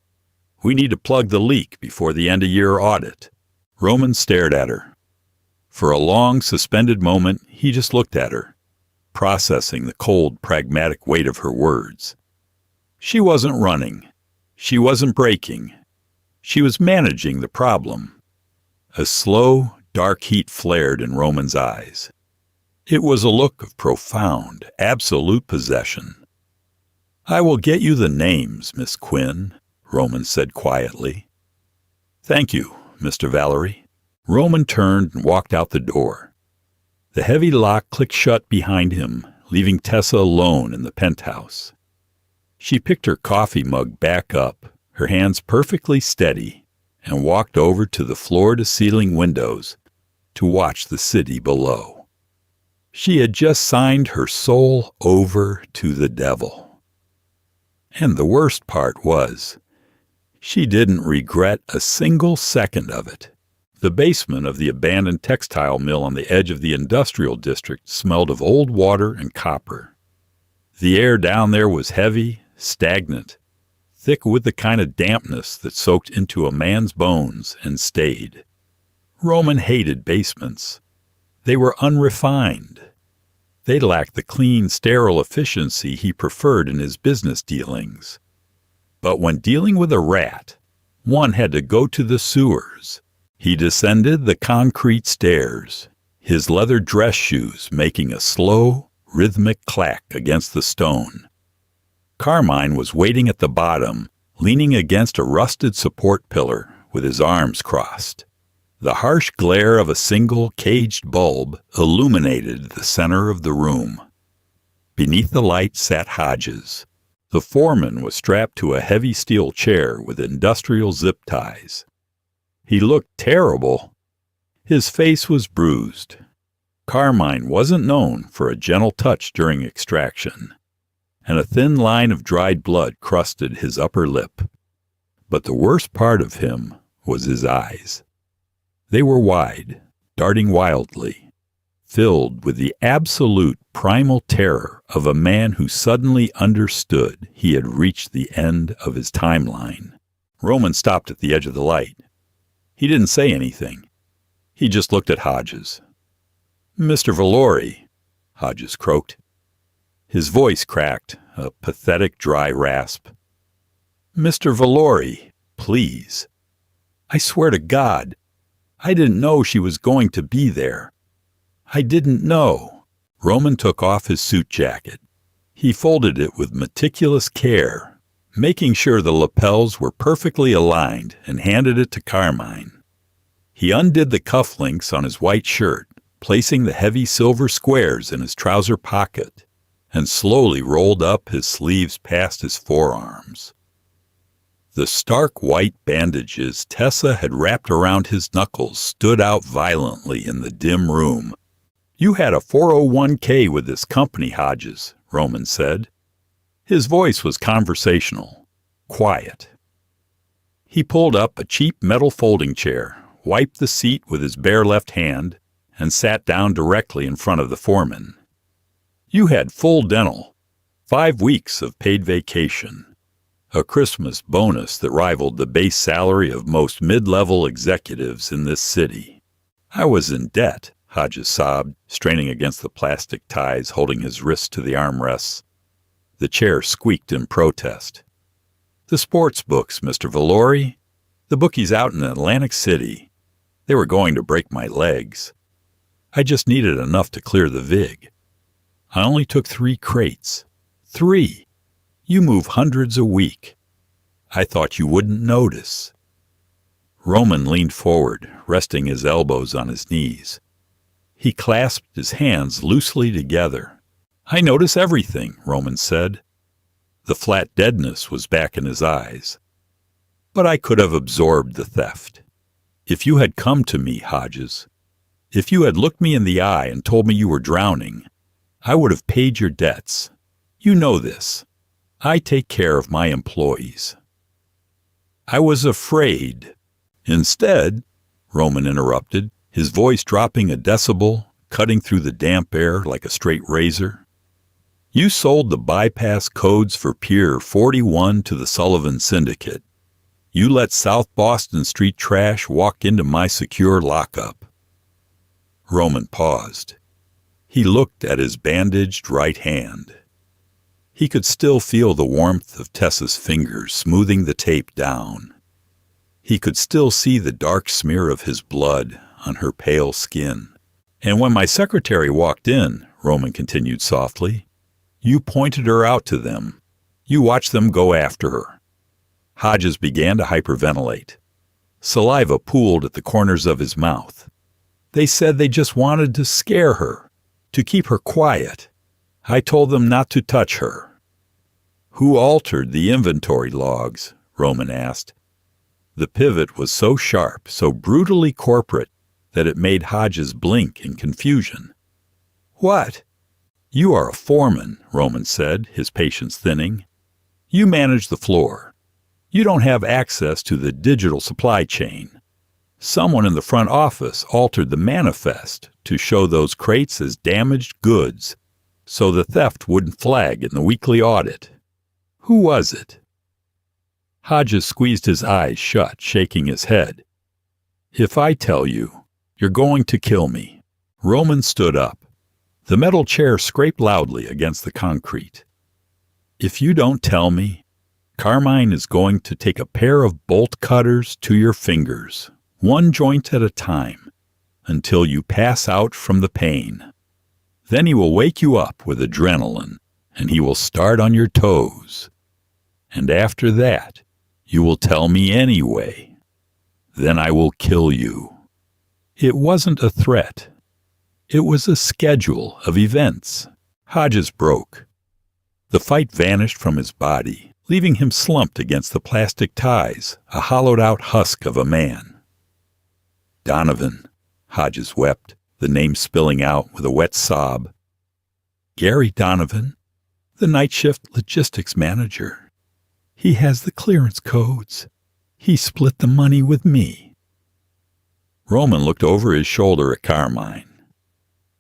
We need to plug the leak before the end-of-year audit." Roman stared at her. For a long, suspended moment, he just looked at her, processing the cold, pragmatic weight of her words. She wasn't running. She wasn't breaking. She was managing the problem. A slow, dark heat flared in Roman's eyes. It was a look of profound, absolute possession. "I will get you the names, Miss Quinn," Roman said quietly. "Thank you, Mr. Valerie." Roman turned and walked out the door. The heavy lock clicked shut behind him, leaving Tessa alone in the penthouse. She picked her coffee mug back up, her hands perfectly steady, and walked over to the floor-to-ceiling windows to watch the city below. She had just signed her soul over to the devil. And the worst part was, she didn't regret a single second of it. The basement of the abandoned textile mill on the edge of the industrial district smelled of old water and copper. The air down there was heavy, stagnant, thick with the kind of dampness that soaked into a man's bones and stayed. Roman hated basements. They were unrefined. They lacked the clean, sterile efficiency he preferred in his business dealings. But when dealing with a rat, one had to go to the sewers. He descended the concrete stairs, his leather dress shoes making a slow, rhythmic clack against the stone. Carmine was waiting at the bottom, leaning against a rusted support pillar with his arms crossed. The harsh glare of a single caged bulb illuminated the center of the room. Beneath the light sat Hodges. The foreman was strapped to a heavy steel chair with industrial zip ties. He looked terrible. His face was bruised. Carmine wasn't known for a gentle touch during extraction, and a thin line of dried blood crusted his upper lip. But the worst part of him was his eyes. They were wide, darting wildly, filled with the absolute primal terror of a man who suddenly understood he had reached the end of his timeline. Roman stopped at the edge of the light. He didn't say anything. He just looked at Hodges. "Mr. Valori," Hodges croaked. His voice cracked, a pathetic dry rasp. "Mr. Valori, please. I swear to God, I didn't know she was going to be there. I didn't know." Roman took off his suit jacket. He folded it with meticulous care, making sure the lapels were perfectly aligned, and handed it to Carmine. He undid the cufflinks on his white shirt, placing the heavy silver squares in his trouser pocket, and slowly rolled up his sleeves past his forearms. The stark white bandages Tessa had wrapped around his knuckles stood out violently in the dim room. "You had a 401k with this company, Hodges," Roman said. His voice was conversational, quiet. He pulled up a cheap metal folding chair, wiped the seat with his bare left hand, and sat down directly in front of the foreman. "You had full dental, 5 weeks of paid vacation, a Christmas bonus that rivaled the base salary of most mid-level executives in this city." "I was in debt," Hodges sobbed, straining against the plastic ties holding his wrists to the armrests. The chair squeaked in protest. "The sports books, Mr. Valori. The bookies out in Atlantic City. They were going to break my legs. I just needed enough to clear the vig. I only took 3 crates. 3! You move hundreds a week. I thought you wouldn't notice." Roman leaned forward, resting his elbows on his knees. He clasped his hands loosely together. "I notice everything," Roman said. The flat deadness was back in his eyes. "But I could have absorbed the theft. If you had come to me, Hodges, if you had looked me in the eye and told me you were drowning, I would have paid your debts. You know this. I take care of my employees." "I was afraid." "Instead," Roman interrupted, his voice dropping a decibel, cutting through the damp air like a straight razor, "you sold the bypass codes for Pier 41 to the Sullivan Syndicate. You let South Boston Street trash walk into my secure lockup." Roman paused. He looked at his bandaged right hand. He could still feel the warmth of Tessa's fingers smoothing the tape down. He could still see the dark smear of his blood on her pale skin. "And when my secretary walked in," Roman continued softly, "you pointed her out to them. You watched them go after her." Hodges began to hyperventilate. Saliva pooled at the corners of his mouth. "They said they just wanted to scare her, to keep her quiet. I told them not to touch her." "Who altered the inventory logs?" Roman asked. The pivot was so sharp, so brutally corporate, that it made Hodges blink in confusion. "What?" "You are a foreman," Roman said, his patience thinning. "You manage the floor. You don't have access to the digital supply chain. Someone in the front office altered the manifest to show those crates as damaged goods, so the theft wouldn't flag in the weekly audit. Who was it?" Hodges squeezed his eyes shut, shaking his head. "If I tell you, you're going to kill me." Roman stood up. The metal chair scraped loudly against the concrete. "If you don't tell me, Carmine is going to take a pair of bolt cutters to your fingers, one joint at a time, until you pass out from the pain. Then he will wake you up with adrenaline, and he will start on your toes. And after that, you will tell me anyway. Then I will kill you." It wasn't a threat. It was a schedule of events. Hodges broke. The fight vanished from his body, leaving him slumped against the plastic ties, a hollowed-out husk of a man. "Donovan," Hodges wept, the name spilling out with a wet sob. "Gary Donovan, the night shift logistics manager. He has the clearance codes. He split the money with me." Roman looked over his shoulder at Carmine.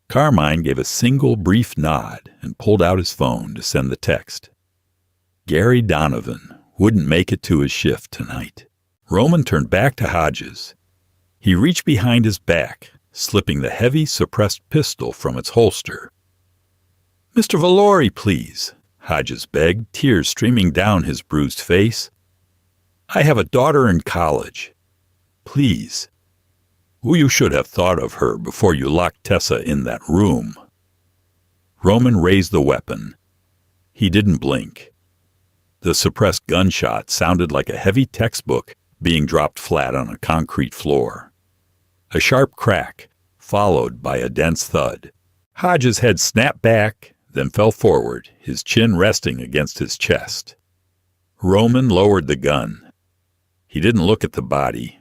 Carmine gave a single brief nod and pulled out his phone to send the text. Gary Donovan wouldn't make it to his shift tonight. Roman turned back to Hodges. He reached behind his back, slipping the heavy, suppressed pistol from its holster. "Mr. Valori, please," Hodges begged, tears streaming down his bruised face. "I have a daughter in college. Please." "Well, you should have thought of her before you locked Tessa in that room." Roman raised the weapon. He didn't blink. The suppressed gunshot sounded like a heavy textbook being dropped flat on a concrete floor. A sharp crack, followed by a dense thud. Hodges' head snapped back, then fell forward, his chin resting against his chest. Roman lowered the gun. He didn't look at the body.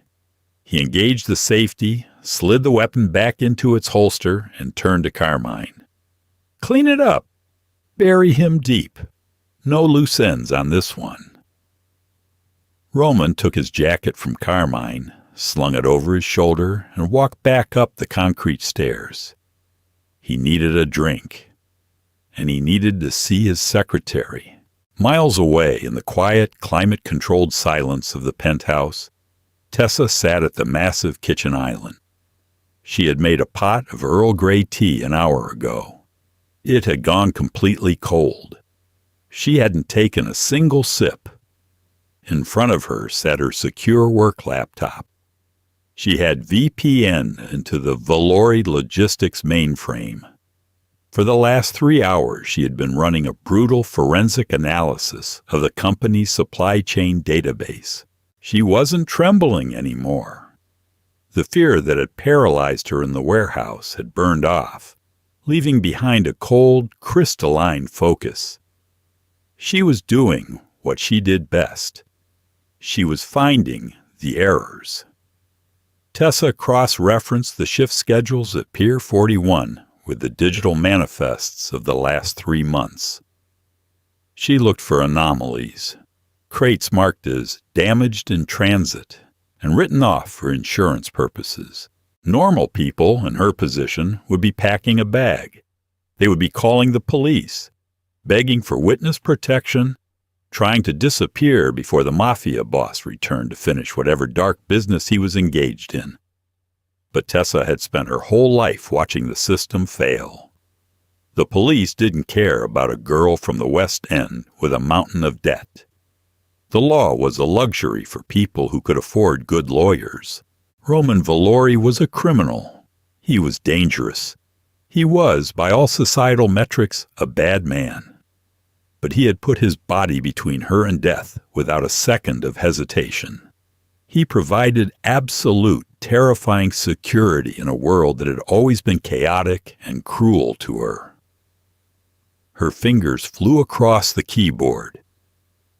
He engaged the safety, slid the weapon back into its holster, and turned to Carmine. "Clean it up. Bury him deep. No loose ends on this one." Roman took his jacket from Carmine, slung it over his shoulder, and walked back up the concrete stairs. He needed a drink, and he needed to see his secretary. Miles away in the quiet, climate-controlled silence of the penthouse, Tessa sat at the massive kitchen island. She had made a pot of Earl Grey tea an hour ago. It had gone completely cold. She hadn't taken a single sip. In front of her sat her secure work laptop. She had VPN into the Valori Logistics mainframe. For the last 3 hours, she had been running a brutal forensic analysis of the company's supply chain database. She wasn't trembling anymore. The fear that had paralyzed her in the warehouse had burned off, leaving behind a cold, crystalline focus. She was doing what she did best. She was finding the errors. Tessa cross-referenced the shift schedules at Pier 41 with the digital manifests of the last 3 months. She looked for anomalies, crates marked as damaged in transit and written off for insurance purposes. Normal people in her position would be packing a bag. They would be calling the police, begging for witness protection, trying to disappear before the Mafia boss returned to finish whatever dark business he was engaged in. But Tessa had spent her whole life watching the system fail. The police didn't care about a girl from the West End with a mountain of debt. The law was a luxury for people who could afford good lawyers. Roman Valori was a criminal. He was dangerous. He was, by all societal metrics, a bad man. But he had put his body between her and death without a second of hesitation. He provided absolute, terrifying security in a world that had always been chaotic and cruel to her. Her fingers flew across the keyboard.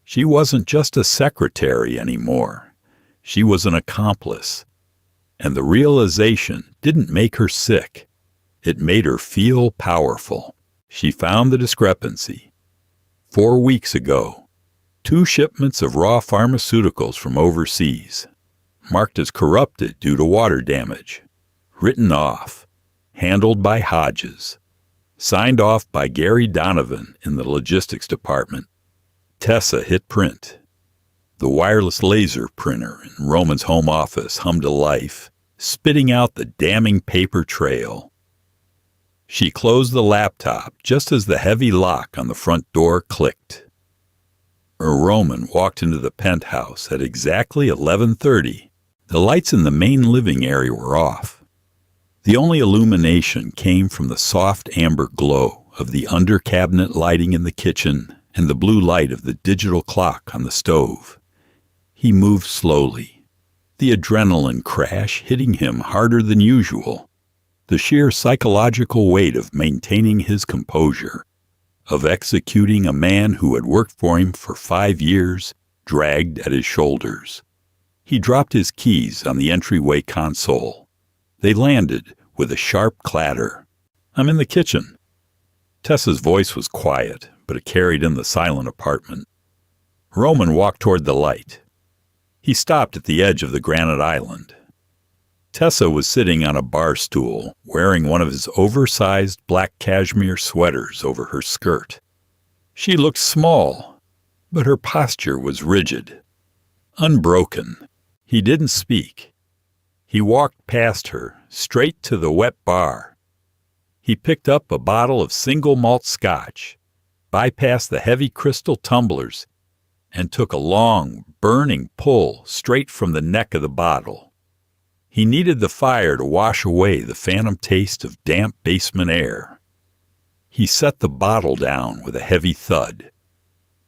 She wasn't just a secretary anymore. She was an accomplice. And the realization didn't make her sick. It made her feel powerful. She found the discrepancy. 4 weeks ago, 2 shipments of raw pharmaceuticals from overseas, marked as corrupted due to water damage, written off, handled by Hodges, signed off by Gary Donovan in the logistics department. Tessa hit print. The wireless laser printer in Roman's home office hummed to life, spitting out the damning paper trail. She closed the laptop just as the heavy lock on the front door clicked. Roman walked into the penthouse at exactly 11:30. The lights in the main living area were off. The only illumination came from the soft amber glow of the under-cabinet lighting in the kitchen and the blue light of the digital clock on the stove. He moved slowly, the adrenaline crash hitting him harder than usual, the sheer psychological weight of maintaining his composure, of executing a man who had worked for him for 5 years, dragged at his shoulders. He dropped his keys on the entryway console. They landed with a sharp clatter. "I'm in the kitchen." Tessa's voice was quiet, but it carried in the silent apartment. Roman walked toward the light. He stopped at the edge of the granite island. Tessa was sitting on a bar stool, wearing one of his oversized black cashmere sweaters over her skirt. She looked small, but her posture was rigid, unbroken. He didn't speak. He walked past her, straight to the wet bar. He picked up a bottle of single malt scotch, bypassed the heavy crystal tumblers, and took a long, burning pull straight from the neck of the bottle. He needed the fire to wash away the phantom taste of damp basement air. He set the bottle down with a heavy thud.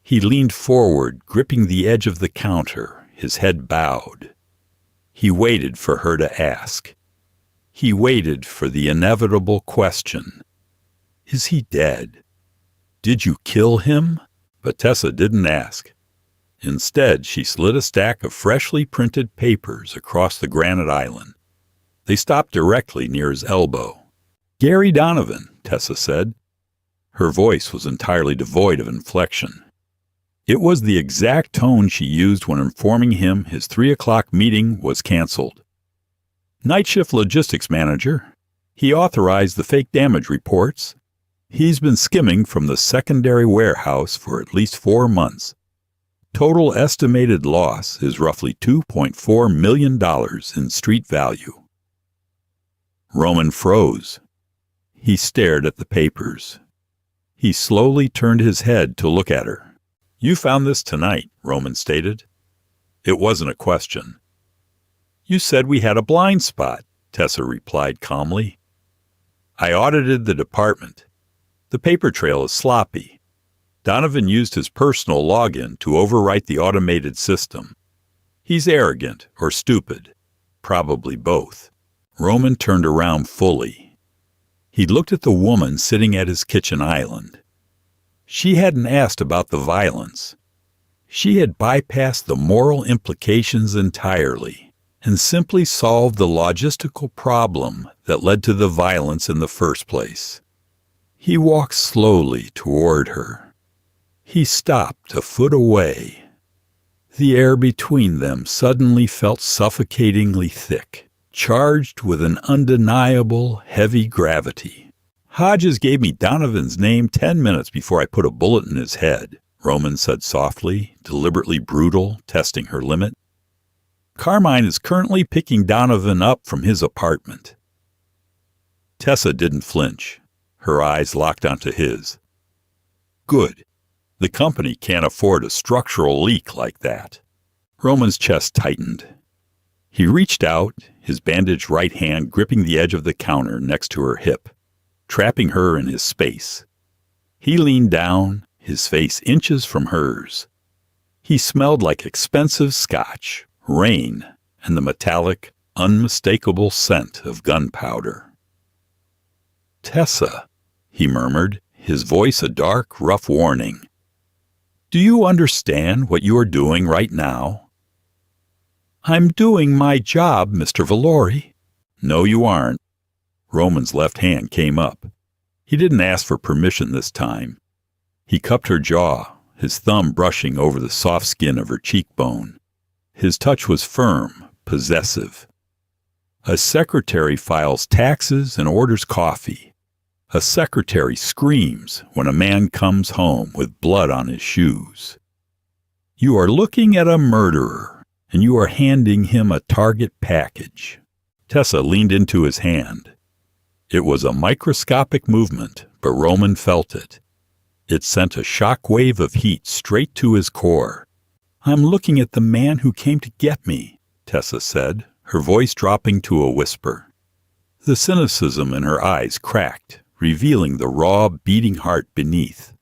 He leaned forward, gripping the edge of the counter, his head bowed. He waited for her to ask. He waited for the inevitable question. Is he dead? Did you kill him? But Tessa didn't ask. Instead, she slid a stack of freshly printed papers across the granite island. They stopped directly near his elbow. "Gary Donovan," Tessa said. Her voice was entirely devoid of inflection. It was the exact tone she used when informing him his 3 o'clock meeting was canceled. "Night shift logistics manager. He authorized the fake damage reports. He's been skimming from the secondary warehouse for at least 4 months. Total estimated loss is roughly $2.4 million in street value." Roman froze. He stared at the papers. He slowly turned his head to look at her. "You found this tonight," Roman stated. It wasn't a question. "You said we had a blind spot," Tessa replied calmly. "I audited the department. The paper trail is sloppy. Donovan used his personal login to overwrite the automated system. He's arrogant or stupid, probably both." Roman turned around fully. He looked at the woman sitting at his kitchen island. She hadn't asked about the violence. She had bypassed the moral implications entirely and simply solved the logistical problem that led to the violence in the first place. He walked slowly toward her. He stopped a foot away. The air between them suddenly felt suffocatingly thick, charged with an undeniable heavy gravity. "Hodges gave me Donovan's name 10 minutes before I put a bullet in his head," Roman said softly, deliberately brutal, testing her limit. "Carmine is currently picking Donovan up from his apartment." Tessa didn't flinch. Her eyes locked onto his. "Good. The company can't afford a structural leak like that." Roman's chest tightened. He reached out, his bandaged right hand gripping the edge of the counter next to her hip, trapping her in his space. He leaned down, his face inches from hers. He smelled like expensive scotch, rain, and the metallic, unmistakable scent of gunpowder. "Tessa," he murmured, his voice a dark, rough warning. "Do you understand what you are doing right now?" "I'm doing my job, Mr. Valori." "No, you aren't." Roman's left hand came up. He didn't ask for permission this time. He cupped her jaw, his thumb brushing over the soft skin of her cheekbone. His touch was firm, possessive. A secretary files taxes and orders coffee. A secretary screams when a man comes home with blood on his shoes. You are looking at a murderer, and you are handing him a target package. Tessa leaned into his hand. It was a microscopic movement, but Roman felt it. It sent a shock wave of heat straight to his core. "I'm looking at the man who came to get me," Tessa said, her voice dropping to a whisper. The cynicism in her eyes cracked, revealing the raw, beating heart beneath.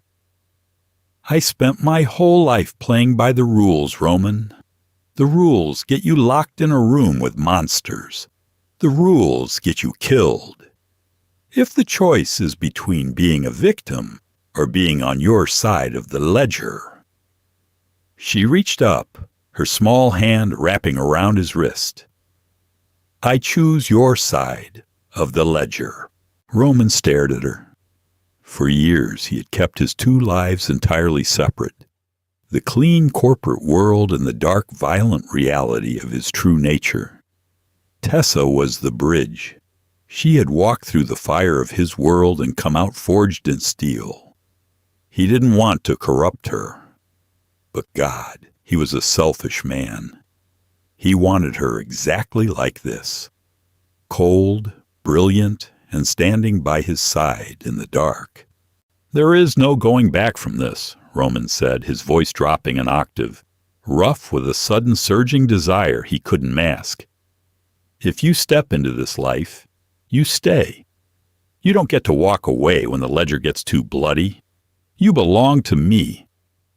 "I spent my whole life playing by the rules, Roman. The rules get you locked in a room with monsters. The rules get you killed. If the choice is between being a victim or being on your side of the ledger." She reached up, her small hand wrapping around his wrist. "I choose your side of the ledger." Roman stared at her. For years he had kept his two lives entirely separate. The clean corporate world and the dark, violent reality of his true nature. Tessa was the bridge. She had walked through the fire of his world and come out forged in steel. He didn't want to corrupt her. But God, he was a selfish man. He wanted her exactly like this. Cold, brilliant, and standing by his side in the dark. "There is no going back from this," Roman said, his voice dropping an octave, rough with a sudden surging desire he couldn't mask. "If you step into this life, you stay. You don't get to walk away when the ledger gets too bloody. You belong to me,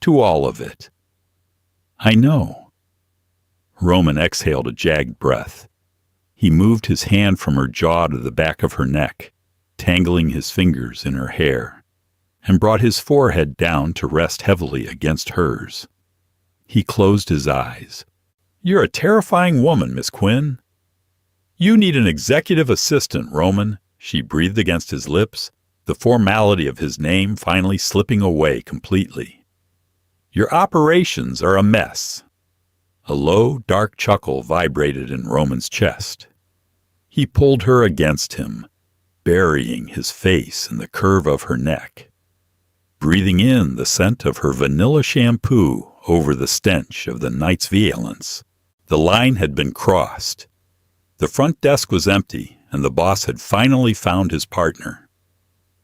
to all of it." "I know." Roman exhaled a jagged breath. He moved his hand from her jaw to the back of her neck, tangling his fingers in her hair, and brought his forehead down to rest heavily against hers. He closed his eyes. "You're a terrifying woman, Miss Quinn." "You need an executive assistant, Roman," she breathed against his lips, the formality of his name finally slipping away completely. "Your operations are a mess." A low, dark chuckle vibrated in Roman's chest. He pulled her against him, burying his face in the curve of her neck, breathing in the scent of her vanilla shampoo over the stench of the night's violence. The line had been crossed. The front desk was empty, and the boss had finally found his partner.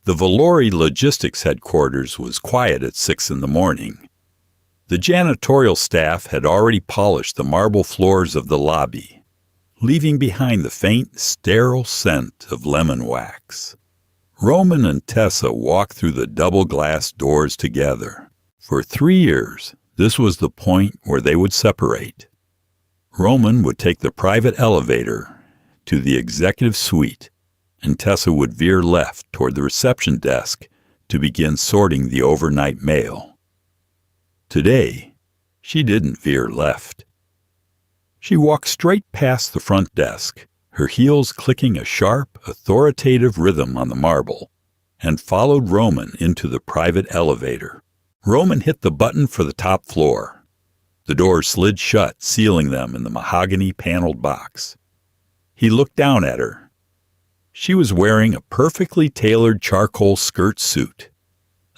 The Valori Logistics headquarters was quiet at 6 in the morning. The janitorial staff had already polished the marble floors of the lobby, leaving behind the faint, sterile scent of lemon wax. Roman and Tessa walked through the double-glass doors together. For 3 years, this was the point where they would separate. Roman would take the private elevator to the executive suite, and Tessa would veer left toward the reception desk to begin sorting the overnight mail. Today, she didn't veer left. She walked straight past the front desk, her heels clicking a sharp, authoritative rhythm on the marble, and followed Roman into the private elevator. Roman hit the button for the top floor. The doors slid shut, sealing them in the mahogany-paneled box. He looked down at her. She was wearing a perfectly tailored charcoal skirt suit,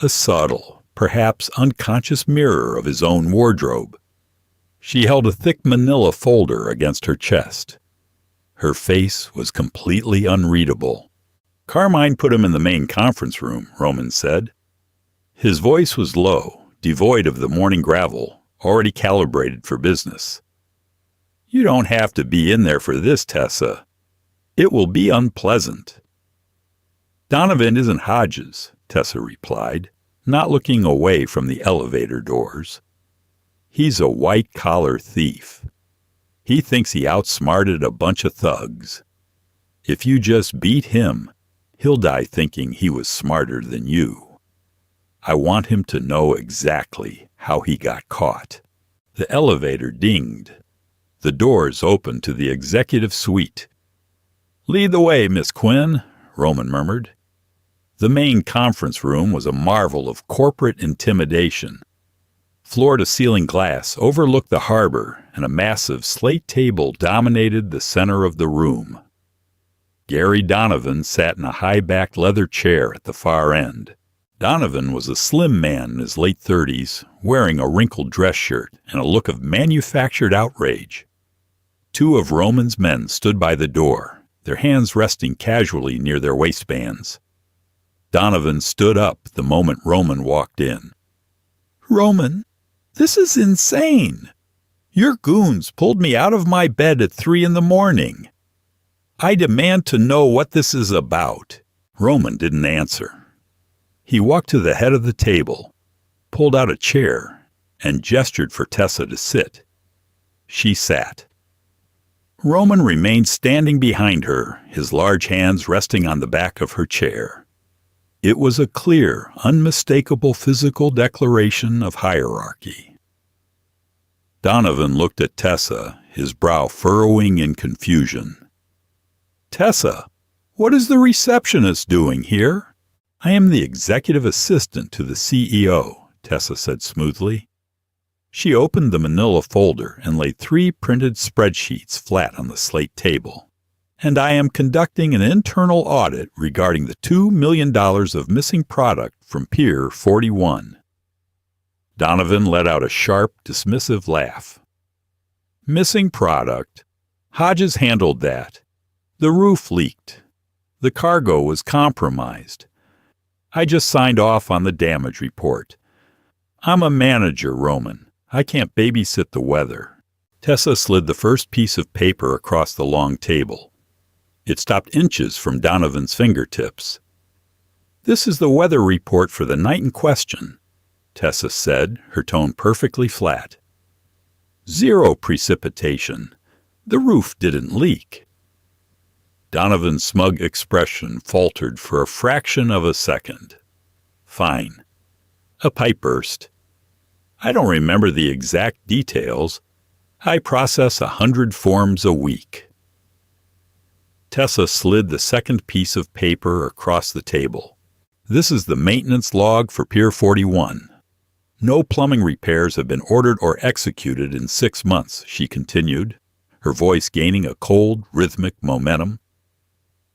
a subtle, perhaps unconscious mirror of his own wardrobe. She held a thick manila folder against her chest. Her face was completely unreadable. "Carmine put him in the main conference room," Roman said. His voice was low, devoid of the morning gravel, already calibrated for business. "You don't have to be in there for this, Tessa. It will be unpleasant." "Donovan isn't Hodges," Tessa replied, not looking away from the elevator doors. "He's a white-collar thief. He thinks he outsmarted a bunch of thugs. If you just beat him, he'll die thinking he was smarter than you. I want him to know exactly how he got caught." The elevator dinged. The doors opened to the executive suite. "Lead the way, Miss Quinn," Roman murmured. The main conference room was a marvel of corporate intimidation. Floor-to-ceiling glass overlooked the harbor, and a massive slate table dominated the center of the room. Gary Donovan sat in a high-backed leather chair at the far end. Donovan was a slim man in his late 30s, wearing a wrinkled dress shirt and a look of manufactured outrage. 2 of Roman's men stood by the door, their hands resting casually near their waistbands. Donovan stood up the moment Roman walked in. "Roman, this is insane. Your goons pulled me out of my bed at 3 in the morning. I demand to know what this is about." Roman didn't answer. He walked to the head of the table, pulled out a chair, and gestured for Tessa to sit. She sat. Roman remained standing behind her, his large hands resting on the back of her chair. It was a clear, unmistakable physical declaration of hierarchy. Donovan looked at Tessa, his brow furrowing in confusion. "Tessa, what is the receptionist doing here?" "I am the executive assistant to the CEO," Tessa said smoothly. She opened the manila folder and laid 3 printed spreadsheets flat on the slate table. and I am conducting an internal audit regarding the $2 million of missing product from Pier 41. Donovan let out a sharp, dismissive laugh. Missing product? Hodges handled that. The roof leaked. The cargo was compromised. I just signed off on the damage report. I'm a manager, Roman. I can't babysit the weather. Tessa slid the first piece of paper across the long table. It stopped inches from Donovan's fingertips. This is the weather report for the night in question, Tessa said, her tone perfectly flat. 0 precipitation. The roof didn't leak. Donovan's smug expression faltered for a fraction of a second. Fine. A pipe burst. I don't remember the exact details. I process 100 forms a week. Tessa slid the second piece of paper across the table. This is the maintenance log for Pier 41. No plumbing repairs have been ordered or executed in 6 months, she continued, her voice gaining a cold, rhythmic momentum.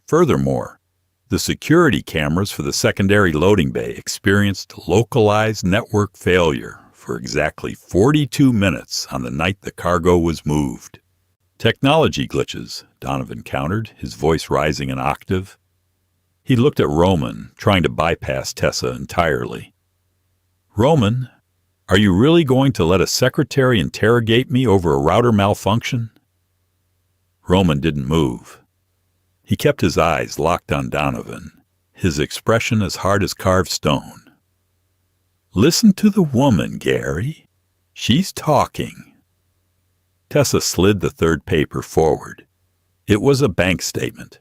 Furthermore, the security cameras for the secondary loading bay experienced localized network failure for exactly 42 minutes on the night the cargo was moved. Technology glitches, Donovan countered, his voice rising an octave. He looked at Roman, trying to bypass Tessa entirely. Roman, are you really going to let a secretary interrogate me over a router malfunction? Roman didn't move. He kept his eyes locked on Donovan, his expression as hard as carved stone. Listen to the woman, Gary. She's talking. Tessa slid the third paper forward. It was a bank statement.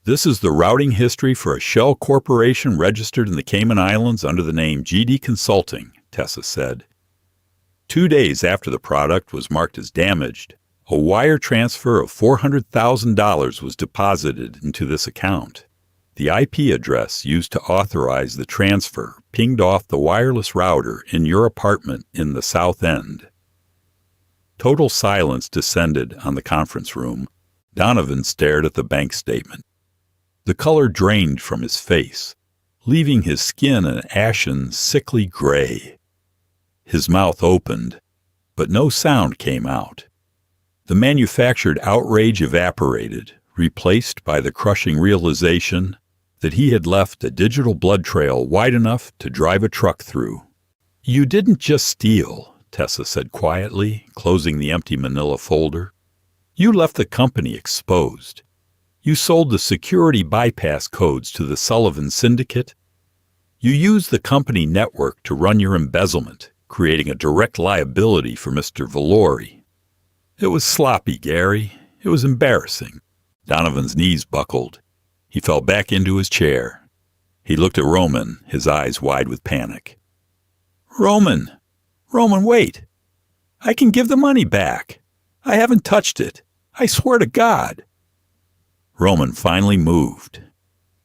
This is the routing history for a shell corporation registered in the Cayman Islands under the name GD Consulting, Tessa said. 2 days after the product was marked as damaged, a wire transfer of $400,000 was deposited into this account. The IP address used to authorize the transfer pinged off the wireless router in your apartment in the South End. Total silence descended on the conference room. Donovan stared at the bank statement. The color drained from his face, leaving his skin an ashen, sickly gray. His mouth opened, but no sound came out. The manufactured outrage evaporated, replaced by the crushing realization that he had left a digital blood trail wide enough to drive a truck through. You didn't just steal, Tessa said quietly, closing the empty manila folder. You left the company exposed. You sold the security bypass codes to the Sullivan Syndicate. You used the company network to run your embezzlement, creating a direct liability for Mr. Valori. It was sloppy, Gary. It was embarrassing. Donovan's knees buckled. He fell back into his chair. He looked at Roman, his eyes wide with panic. Roman, wait. I can give the money back. I haven't touched it. I swear to God. Roman finally moved.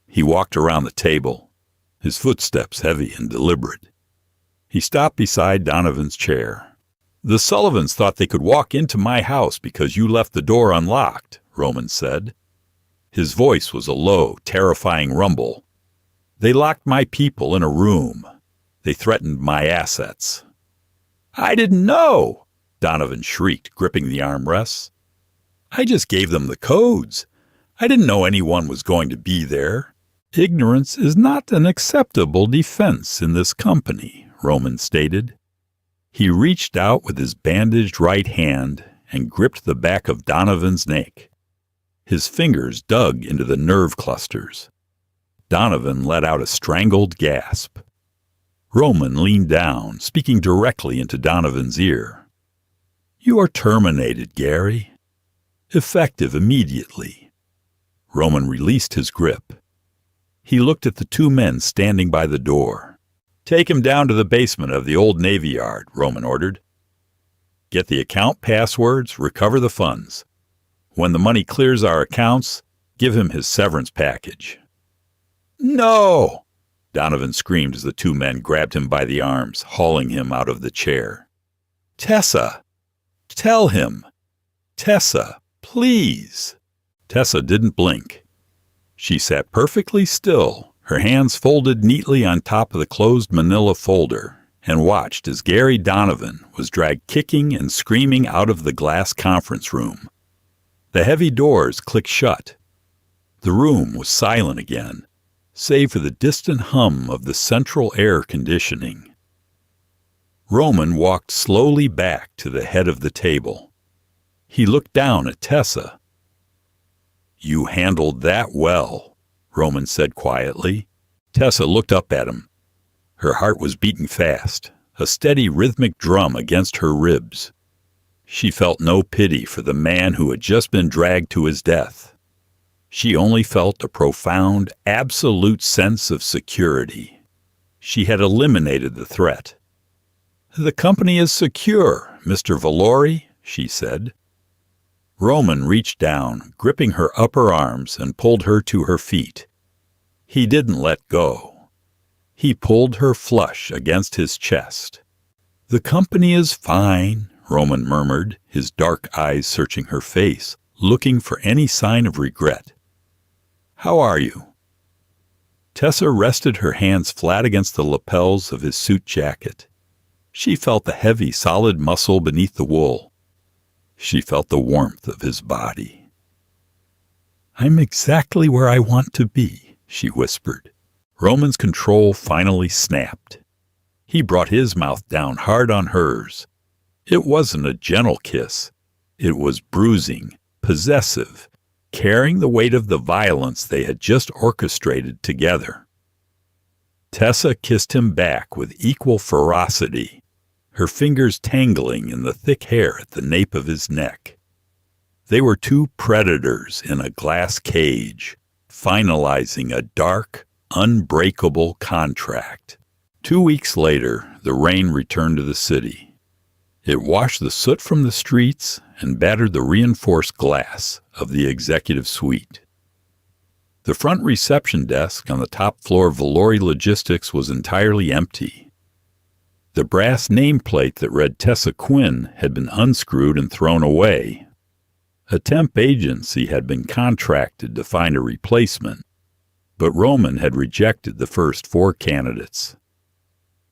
He walked around the table, his footsteps heavy and deliberate. He stopped beside Donovan's chair. The Sullivans thought they could walk into my house because you left the door unlocked, Roman said. His voice was a low, terrifying rumble. They locked my people in a room. They threatened my assets. I didn't know, Donovan shrieked, gripping the armrests. I just gave them the codes. I didn't know anyone was going to be there. Ignorance is not an acceptable defense in this company, Roman stated. He reached out with his bandaged right hand and gripped the back of Donovan's neck. His fingers dug into the nerve clusters. Donovan let out a strangled gasp. Roman leaned down, speaking directly into Donovan's ear. You are terminated, Gary. Effective immediately. Roman released his grip. He looked at the 2 men standing by the door. Take him down to the basement of the old Navy Yard, Roman ordered. Get the account passwords, recover the funds. When the money clears our accounts, give him his severance package. No! Donovan screamed as the 2 men grabbed him by the arms, hauling him out of the chair. Tessa! Tell him! Tessa, please! Tessa didn't blink. She sat perfectly still, her hands folded neatly on top of the closed manila folder, and watched as Gary Donovan was dragged kicking and screaming out of the glass conference room. The heavy doors clicked shut. The room was silent again, save for the distant hum of the central air conditioning. Roman walked slowly back to the head of the table. He looked down at Tessa. "You handled that well," Roman said quietly. Tessa looked up at him. Her heart was beating fast, a steady rhythmic drum against her ribs. She felt no pity for the man who had just been dragged to his death. She only felt a profound, absolute sense of security. She had eliminated the threat. "The company is secure, Mr. Valori," she said. Roman reached down, gripping her upper arms, and pulled her to her feet. He didn't let go. He pulled her flush against his chest. "The company is fine," Roman murmured, his dark eyes searching her face, looking for any sign of regret. "How are you?" Tessa rested her hands flat against the lapels of his suit jacket. She felt the heavy, solid muscle beneath the wool. She felt the warmth of his body. "I'm exactly where I want to be," she whispered. Roman's control finally snapped. He brought his mouth down hard on hers. It wasn't a gentle kiss. It was bruising, possessive, carrying the weight of the violence they had just orchestrated together. Tessa kissed him back with equal ferocity, her fingers tangling in the thick hair at the nape of his neck. They were two predators in a glass cage, finalizing a dark, unbreakable contract. 2 weeks later, the rain returned to the city. It washed the soot from the streets and battered the reinforced glass of the executive suite. The front reception desk on the top floor of Valori Logistics was entirely empty. The brass nameplate that read Tessa Quinn had been unscrewed and thrown away. A temp agency had been contracted to find a replacement, but Roman had rejected the first 4 candidates.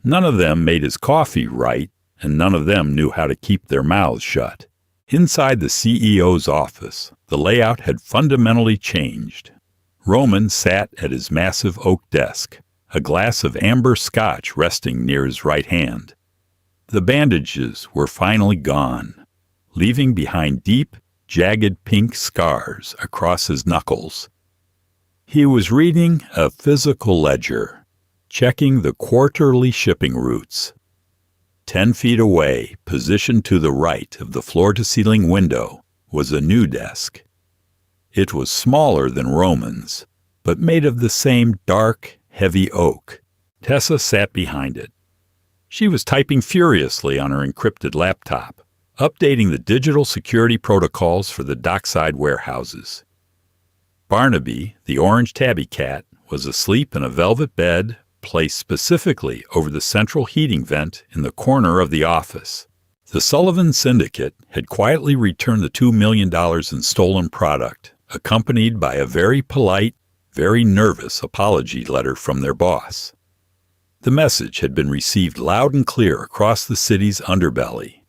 None of them made his coffee right, and none of them knew how to keep their mouths shut. Inside the CEO's office, the layout had fundamentally changed. Roman sat at his massive oak desk, a glass of amber scotch resting near his right hand. The bandages were finally gone, leaving behind deep, jagged pink scars across his knuckles. He was reading a physical ledger, checking the quarterly shipping routes. 10 feet away, positioned to the right of the floor-to-ceiling window, was a new desk. It was smaller than Roman's, but made of the same dark, heavy oak. Tessa sat behind it. She was typing furiously on her encrypted laptop, updating the digital security protocols for the dockside warehouses. Barnaby, the orange tabby cat, was asleep in a velvet bed placed specifically over the central heating vent in the corner of the office. The Sullivan Syndicate had quietly returned the $2 million in stolen product, accompanied by a very polite, very nervous apology letter from their boss. The message had been received loud and clear across the city's underbelly.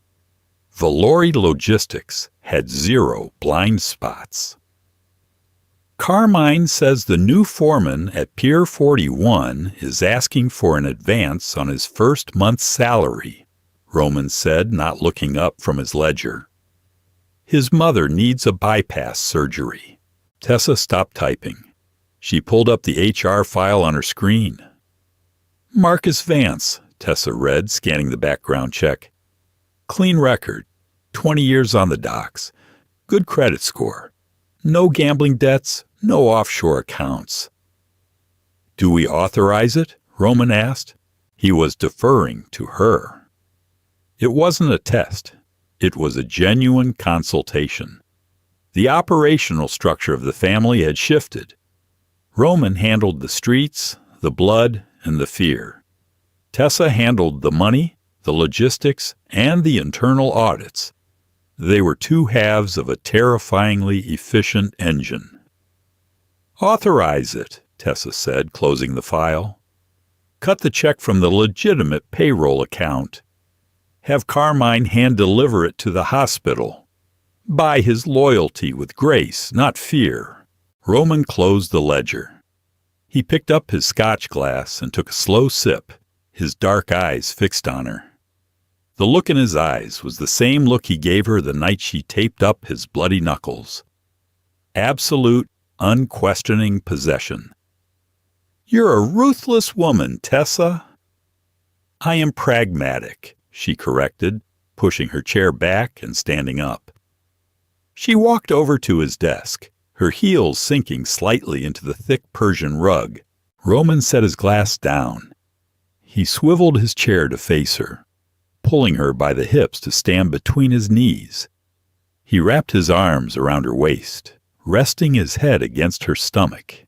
Valori Logistics had 0 blind spots. "Carmine says the new foreman at Pier 41 is asking for an advance on his first month's salary," Roman said, not looking up from his ledger. "His mother needs a bypass surgery." Tessa stopped typing. She pulled up the HR file on her screen. "Marcus Vance," Tessa read, scanning the background check. "Clean record. 20 years on the docks. Good credit score. No gambling debts, no offshore accounts." "Do we authorize it?" Roman asked. He was deferring to her. It wasn't a test. It was a genuine consultation. The operational structure of the family had shifted. Roman handled the streets, the blood, and the fear. Tessa handled the money, the logistics, and the internal audits. They were two halves of a terrifyingly efficient engine. "Authorize it," Tessa said, closing the file. "Cut the check from the legitimate payroll account. Have Carmine hand-deliver it to the hospital. Buy his loyalty with grace, not fear." Roman closed the ledger. He picked up his scotch glass and took a slow sip, his dark eyes fixed on her. The look in his eyes was the same look he gave her the night she taped up his bloody knuckles. Absolute, unquestioning possession. "You're a ruthless woman, Tessa." "I am pragmatic," she corrected, pushing her chair back and standing up. She walked over to his desk, her heels sinking slightly into the thick Persian rug. Roman set his glass down. He swiveled his chair to face her, pulling her by the hips to stand between his knees. He wrapped his arms around her waist, resting his head against her stomach.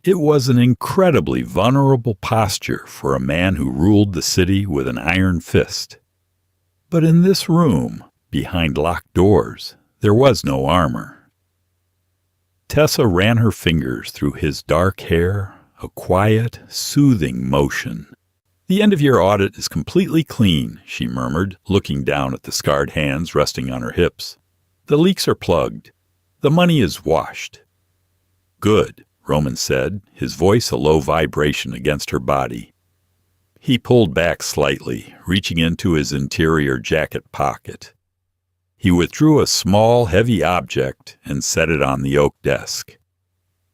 It was an incredibly vulnerable posture for a man who ruled the city with an iron fist. But in this room, behind locked doors, there was no armor. Tessa ran her fingers through his dark hair, a quiet, soothing motion. "The end-of-year audit is completely clean," she murmured, looking down at the scarred hands resting on her hips. "The leaks are plugged. The money is washed." "Good," Roman said, his voice a low vibration against her body. He pulled back slightly, reaching into his interior jacket pocket. He withdrew a small, heavy object and set it on the oak desk.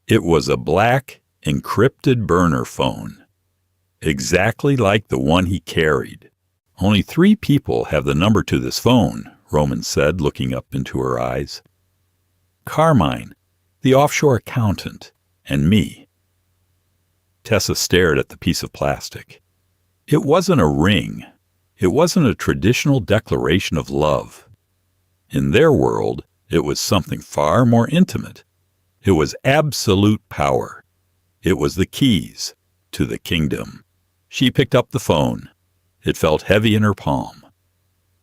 It was a black, encrypted burner phone, exactly like the one he carried. "Only 3 people have the number to this phone," Roman said, looking up into her eyes. "Carmine, the offshore accountant, and me." Tessa stared at the piece of plastic. It wasn't a ring. It wasn't a traditional declaration of love. In their world, it was something far more intimate. It was absolute power. It was the keys to the kingdom. She picked up the phone. It felt heavy in her palm.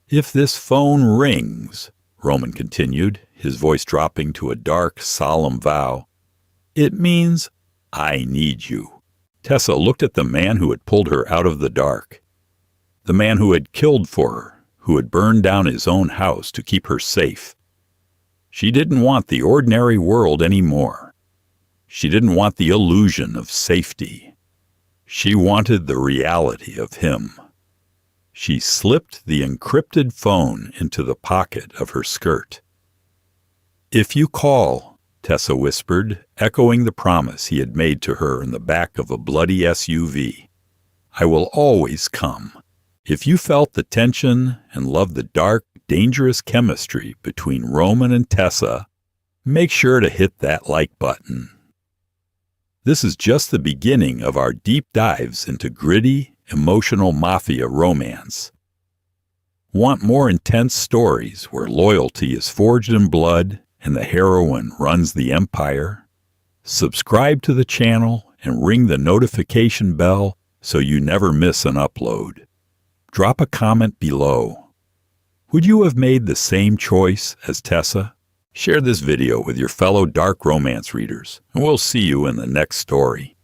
"If this phone rings," Roman continued, his voice dropping to a dark, solemn vow, "it means I need you." Tessa looked at the man who had pulled her out of the dark. The man who had killed for her, who had burned down his own house to keep her safe. She didn't want the ordinary world anymore. She didn't want the illusion of safety. She wanted the reality of him. She slipped the encrypted phone into the pocket of her skirt. "If you call," Tessa whispered, echoing the promise he had made to her in the back of a bloody SUV, "I will always come." If you felt the tension and loved the dark, dangerous chemistry between Roman and Tessa, make sure to hit that like button. This is just the beginning of our deep dives into gritty, emotional mafia romance. Want more intense stories where loyalty is forged in blood and the heroine runs the empire? Subscribe to the channel and ring the notification bell so you never miss an upload. Drop a comment below. Would you have made the same choice as Tessa? Share this video with your fellow dark romance readers, and we'll see you in the next story.